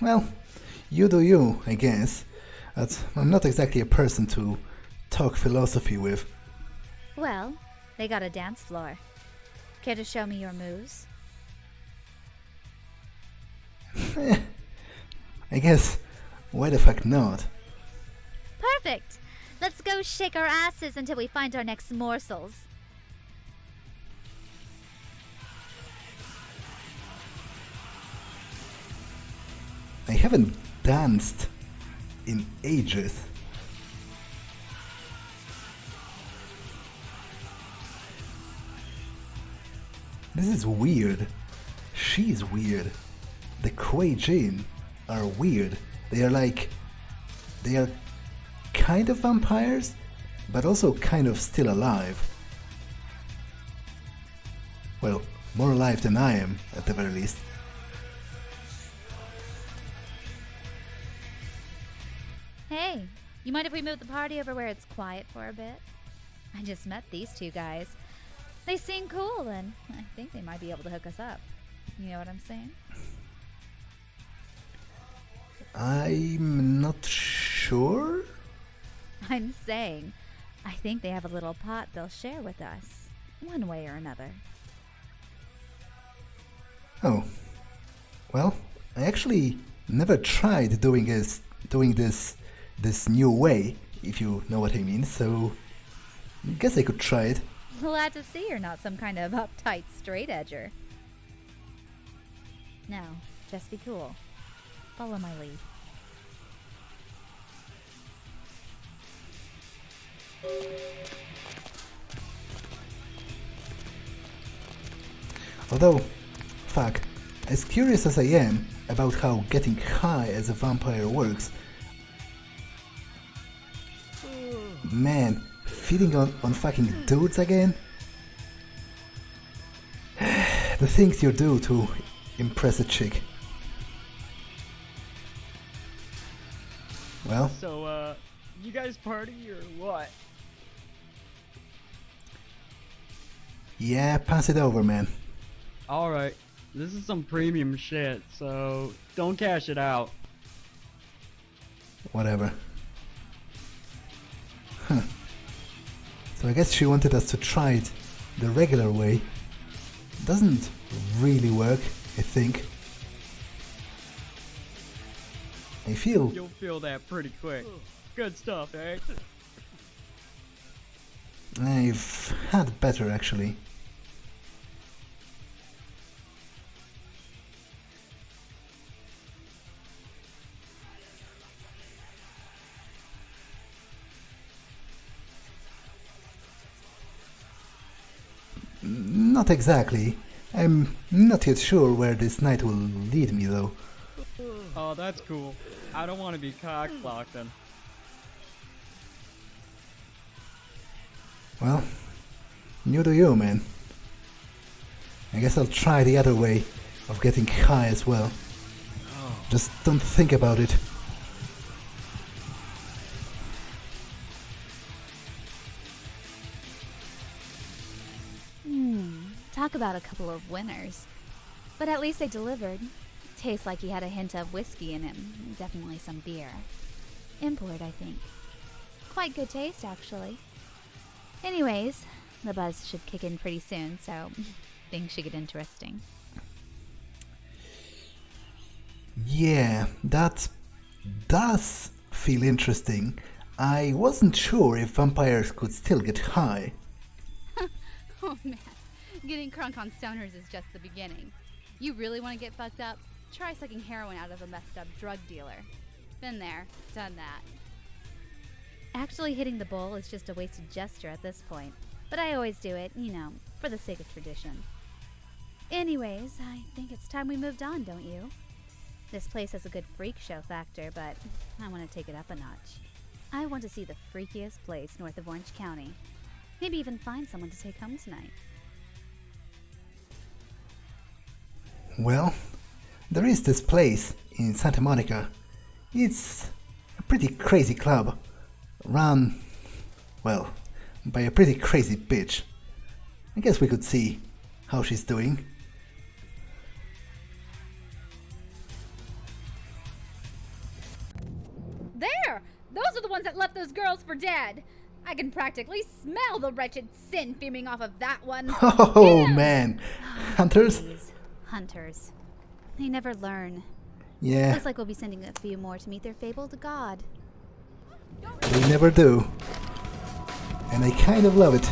Well, you do you, I guess. I'm not exactly a person to talk philosophy with. Well, they got a dance floor. Care to show me your moves? I guess, why the fuck not? Perfect! Let's go shake our asses until we find our next morsels. I haven't danced in ages. This is weird. She's weird. The Kueijin are weird. They are kind of vampires, but also kind of still alive. Well, more alive than I am, at the very least. Hey, you mind if we move the party over where it's quiet for a bit? I just met these 2 guys. They seem cool, and I think they might be able to hook us up. You know what I'm saying? I'm not sure. I'm saying, I think they have a little pot they'll share with us, one way or another. Oh. Well, I actually never tried doing this new way, if you know what I mean, so I guess I could try it. Glad to see you're not some kind of uptight straight edger. Now, just be cool. Follow my lead. Although, fuck, as curious as I am about how getting high as a vampire works, man, feeding on fucking dudes again? The things you do to impress a chick. Well, So, you guys party or what? yeah, pass it over, man. Alright, this is some premium shit, so don't cash it out. Whatever. Huh. So I guess she wanted us to try it the regular way. Doesn't really work, I think. I feel... You'll feel that pretty quick. Good stuff, eh? I've had better, actually. Not exactly. I'm not yet sure where this night will lead me, though. Oh, that's cool. I don't want to be cock-blocked then. Well, you do you, man. I guess I'll try the other way of getting high as well. Just don't think about it. Talk about a couple of winners. But at least they delivered. Tastes like he had a hint of whiskey in him. Definitely some beer. Import, I think. Quite good taste, actually. Anyways, the buzz should kick in pretty soon, so things should get interesting. Yeah, that does feel interesting. I wasn't sure if vampires could still get high. Oh man, getting crunk on stoners is just the beginning. You really want to get fucked up? Try sucking heroin out of a messed up drug dealer. Been there, done that. Actually hitting the bowl is just a wasted gesture at this point. But I always do it, you know, for the sake of tradition. Anyways, I think it's time we moved on, don't you? This place has a good freak show factor, but I want to take it up a notch. I want to see the freakiest place north of Orange County. Maybe even find someone to take home tonight. Well, there is this place in Santa Monica. It's a pretty crazy club, run, well, by a pretty crazy bitch. I guess we could see how she's doing. There! Those are the ones that left those girls for dead! I can practically smell the wretched sin fuming off of that one. Oh man, hunters? Please. Hunters. They never learn. Yeah, Looks like we'll be sending a few more to meet their fabled god. they never do. And I kind of love it.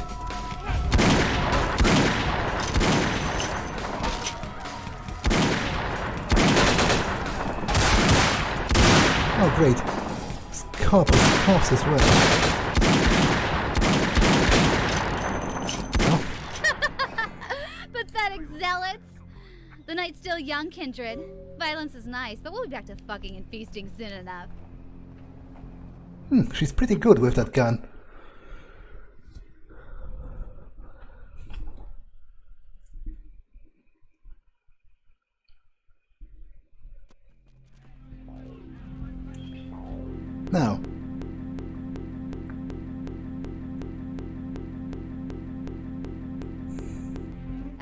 Oh great, Scarp is close as well. Pathetic zealots! The night's still young, kindred. Violence is nice, but we'll be back to fucking and feasting soon enough. She's pretty good with that gun. Now,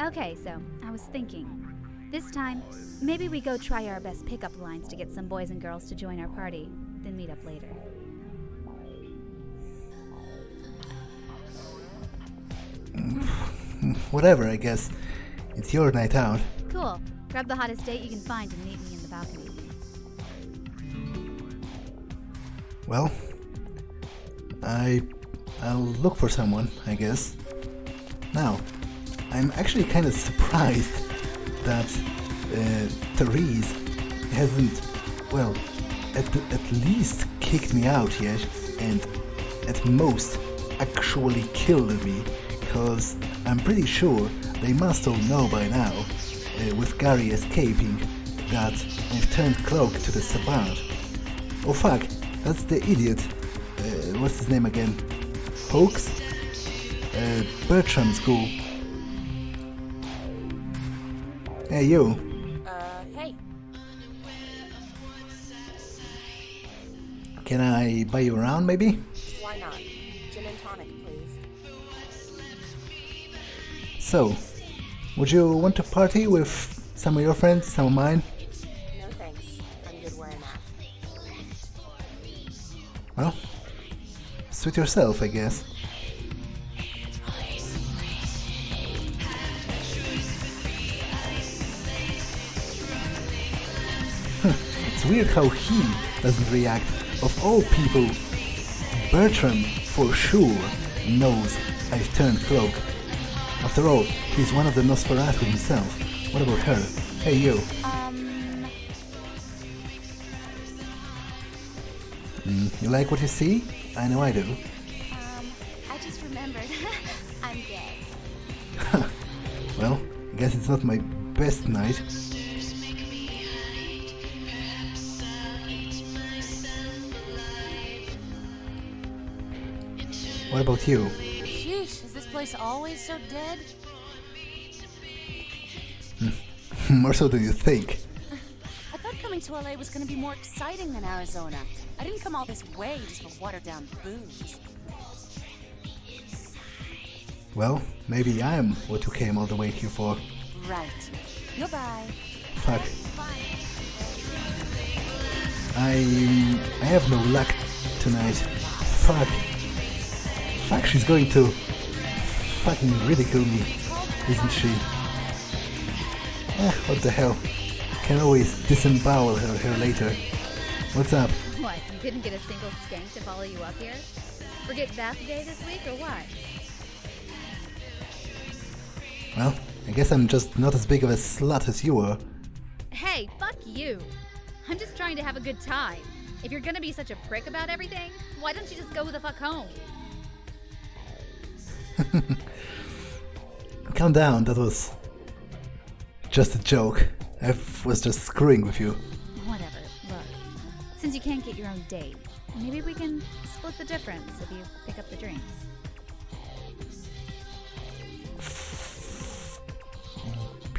Okay, so I was thinking. This time, maybe we go try our best pickup lines to get some boys and girls to join our party, then meet up later. whatever, I guess. It's your night out. Cool. Grab the hottest date you can find and meet me in the balcony. Well, I'll look for someone, I guess. Now, I'm actually kind of surprised that Therese hasn't, well, at least kicked me out yet, and at most actually killed me, because I'm pretty sure they must all know by now, with Gary escaping, that I've turned Cloak to the Sabbat. Oh fuck, that's the idiot. What's his name again? Hoax? Bertram's ghoul. Hey, you. Hey. Can I buy you around, maybe? Why not? Gin and tonic, please. So, would you want to party with some of your friends, some of mine? No thanks. I'm good where I'm at. Well, suit yourself, I guess. It's weird how he doesn't react. Of all people, Bertram for sure knows I've turned Cloak. After all, he's one of the Nosferatu himself. What about her? Hey, you. You like what you see? I know I do. I just remembered. I'm gay. Well, I guess it's not my best night. What about you? Sheesh, is this place always so dead? More so than you think. I thought coming to LA was going to be more exciting than Arizona. I didn't come all this way just for watered-down booze. Well, maybe I'm what you came all the way here for. Right. Goodbye. Fuck. I have no luck tonight. Fuck. Fuck, she's going to fucking ridicule me, isn't she? What the hell. Can always disembowel her later. What's up? What, you couldn't get a single skank to follow you up here? Forget bath day this week or what? Well, I guess I'm just not as big of a slut as you were. Hey, fuck you. I'm just trying to have a good time. If you're gonna be such a prick about everything, why don't you just go the fuck home? Calm down, that was just a joke. I was just screwing with you. Whatever, look. Since you can't get your own date, maybe we can split the difference if you pick up the drinks.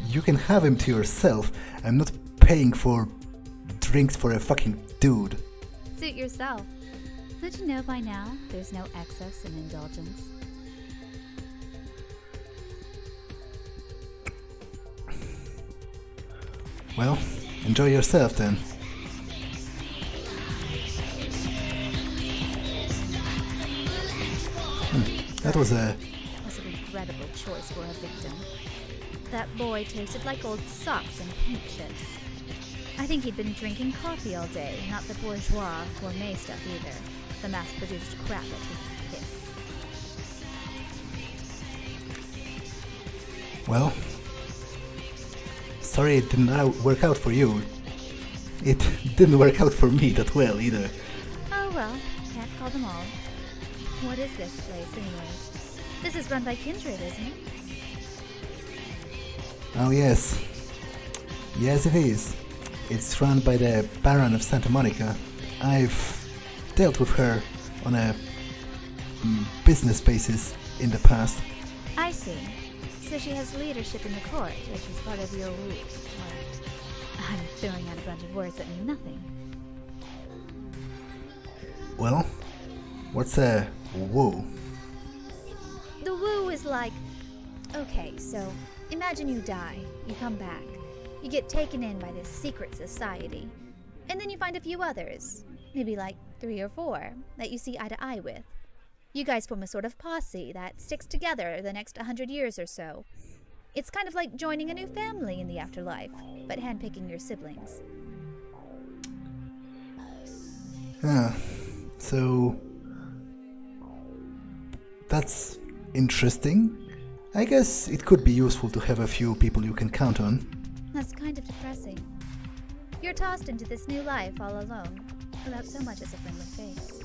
You can have him to yourself. I'm not paying for drinks for a fucking dude. Suit yourself. Don't you know by now there's no excess in indulgence? Well, enjoy yourself then. That was a regrettable choice for a victim. That boy tasted like old socks and paint chips. I think he'd been drinking coffee all day, not the bourgeois gourmet stuff either. The mass-produced crap at his piss. Well, sorry it didn't work out for you. It didn't work out for me that well either. Oh well, can't call them all. What is this place anyways? This is run by Kindred, isn't it? Oh yes. Yes it is. It's run by the Baron of Santa Monica. I've dealt with her on a business basis in the past. I see. So she has leadership in the court, which is part of your woo. I'm throwing out a bunch of words that mean nothing. Well, what's a woo? The woo is like... Okay, so imagine you die, you come back. You get taken in by this secret society. And then you find a few others, maybe like 3 or 4, that you see eye to eye with. You guys form a sort of posse that sticks together the next 100 years or so. It's kind of like joining a new family in the afterlife, but handpicking your siblings. Ah, so that's interesting. I guess it could be useful to have a few people you can count on. That's kind of depressing. You're tossed into this new life all alone, without so much as a friendly face.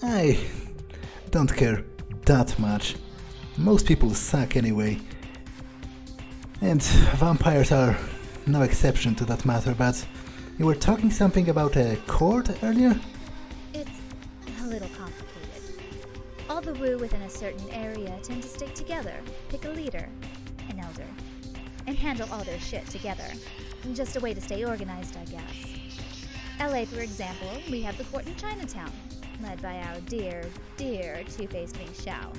I don't care that much. Most people suck anyway. And vampires are no exception to that matter, but you were talking something about a court earlier? It's a little complicated. All the Wu within a certain area tend to stick together, pick a leader, an elder, and handle all their shit together. Just a way to stay organized, I guess. LA, for example, we have the court in Chinatown, led by our dear, dear two-faced Ming Xiao.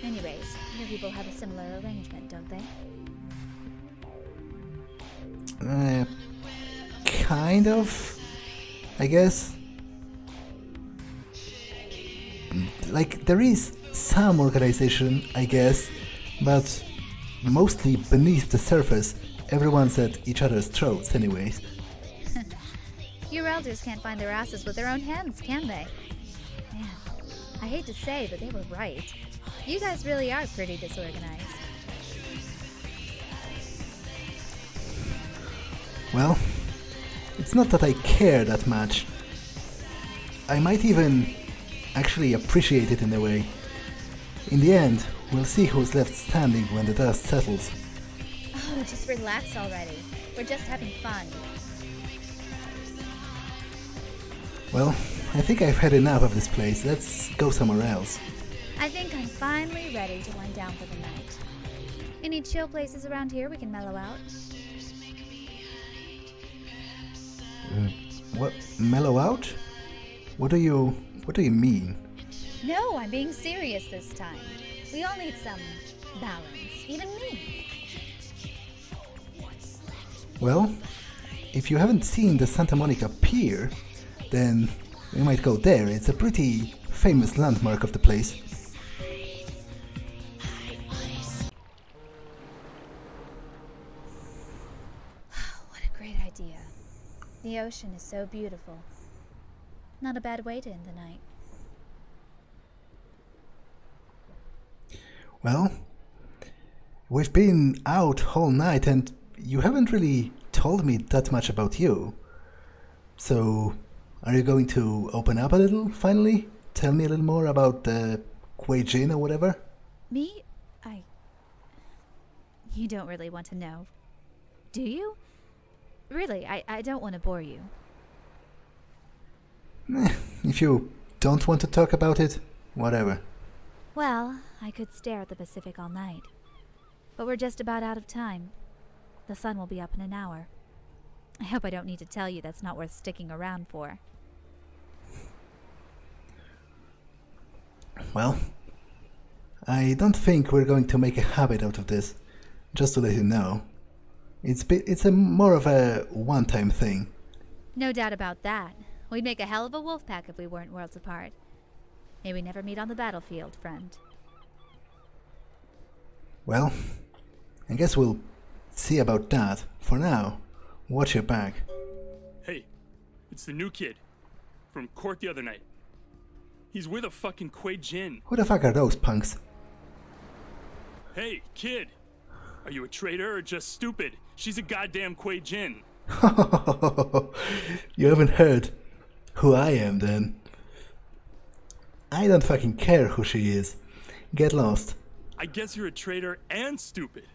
Anyways, your people have a similar arrangement, don't they? Kind of, I guess. Like, there is some organization, I guess, but mostly beneath the surface, everyone's at each other's throats anyways. Your elders can't find their asses with their own hands, can they? Man, I hate to say, but they were right. You guys really are pretty disorganized. Well, it's not that I care that much. I might even actually appreciate it in a way. In the end, we'll see who's left standing when the dust settles. Oh, just relax already. We're just having fun. Well, I think I've had enough of this place. Let's go somewhere else. I think I'm finally ready to wind down for the night. Any chill places around here we can mellow out? What? Mellow out? What do you mean? No, I'm being serious this time. We all need some balance, even me. Well, if you haven't seen the Santa Monica Pier, then we might go there. It's a pretty famous landmark of the place. What a great idea. The ocean is so beautiful. Not a bad way to end the night. Well, we've been out all night and you haven't really told me that much about you. So, are you going to open up a little, finally? Tell me a little more about the Kueijin or whatever? Me? You don't really want to know. Do you? Really, I don't want to bore you. If you don't want to talk about it, whatever. Well, I could stare at the Pacific all night. But we're just about out of time. The sun will be up in an hour. I hope I don't need to tell you that's not worth sticking around for. Well, I don't think we're going to make a habit out of this, just to let you know. It's more of a one-time thing. No doubt about that. We'd make a hell of a wolf pack if we weren't worlds apart. May we never meet on the battlefield, friend. Well, I guess we'll see about that. For now, watch your back. Hey, it's the new kid from court the other night. He's with a fucking Kueji-Jin. Who the fuck are those punks? Hey, kid! Are you a traitor or just stupid? She's a goddamn Kueji-Jin. You haven't heard who I am then. I don't fucking care who she is. Get lost. I guess you're a traitor and stupid.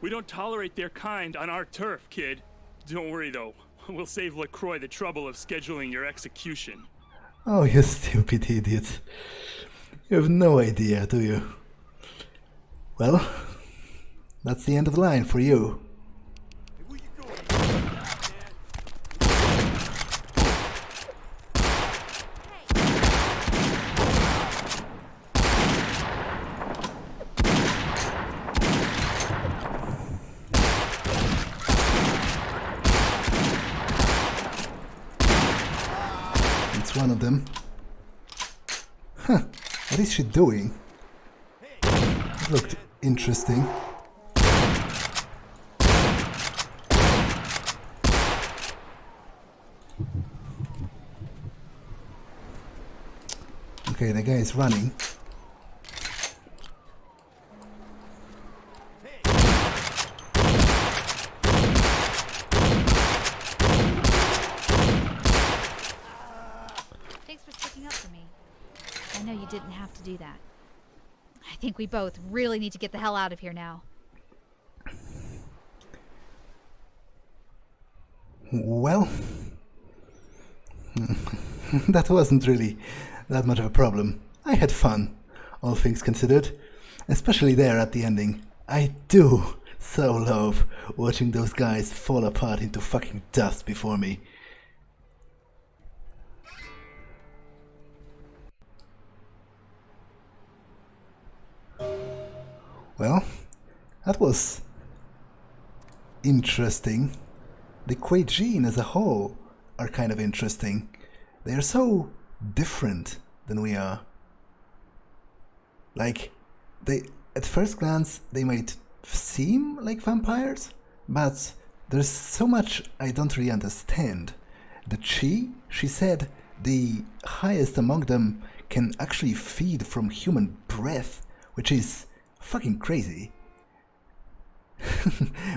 We don't tolerate their kind on our turf, kid. Don't worry though. We'll save LaCroix the trouble of scheduling your execution. Oh, you stupid idiot. You have no idea, do you? Well, that's the end of the line for you. It's one of them. Huh. What is she doing? It looked interesting. Okay, the guy is running. Thanks for sticking up for me. I know you didn't have to do that. I think we both really need to get the hell out of here now. Well, that wasn't really that much of a problem. I had fun, all things considered, especially there at the ending. I do so love watching those guys fall apart into fucking dust before me. Well, that was interesting. The Kueijin as a whole are kind of interesting. They are so different than we are. Like, at first glance they might seem like vampires, but there's so much I don't really understand. The she said the highest among them can actually feed from human breath, which is fucking crazy.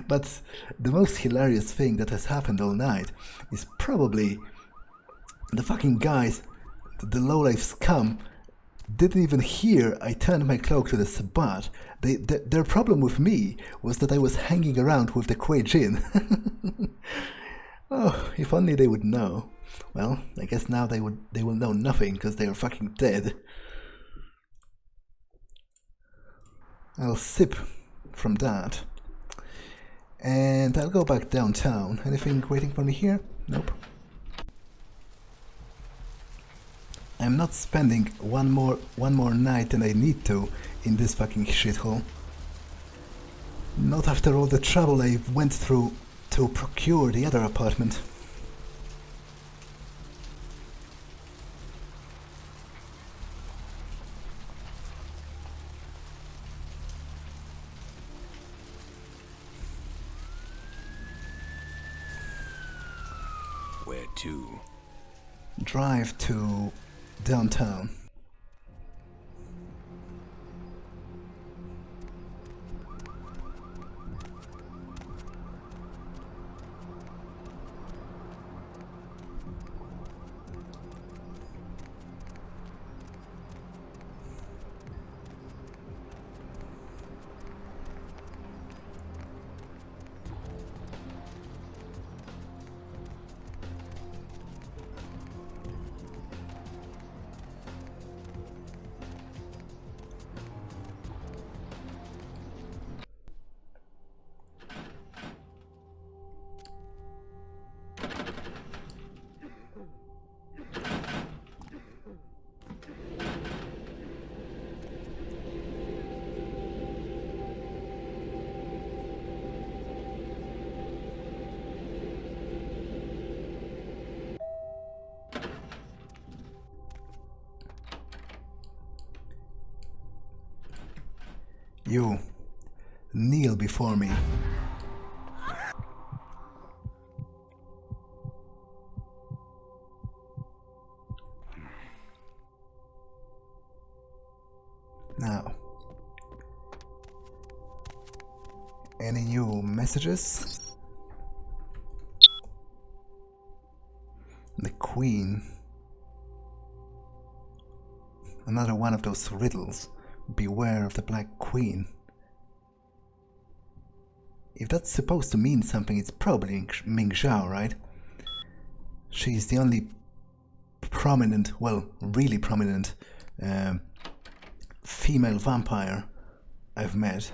But the most hilarious thing that has happened all night is probably the fucking guys, the lowlife scum, didn't even hear I turned my cloak to the Sabbat. Their problem with me was that I was hanging around with the Kueijin. Oh, if only they would know. Well, I guess now they will know nothing because they are fucking dead. I'll sip from that. And I'll go back downtown. Anything waiting for me here? Nope. I'm not spending one more night than I need to in this fucking shithole. Not after all the trouble I went through to procure the other apartment. Where to? Drive to downtown. You, kneel before me. Now, any new messages? The Queen. Another one of those riddles. Beware of the Black Queen. If that's supposed to mean something, it's probably Ming Xiao, right? She's the only prominent, well, really prominent female vampire I've met.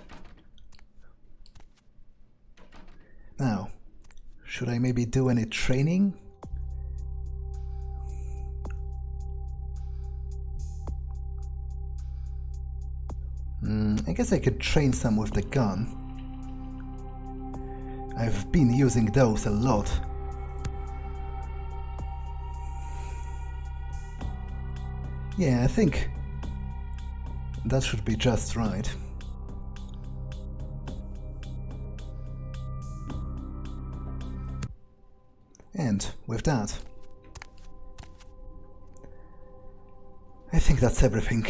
Now, should I maybe do any training? I guess I could train some with the gun. I've been using those a lot. Yeah, I think That should be just right. And with that, I think that's everything.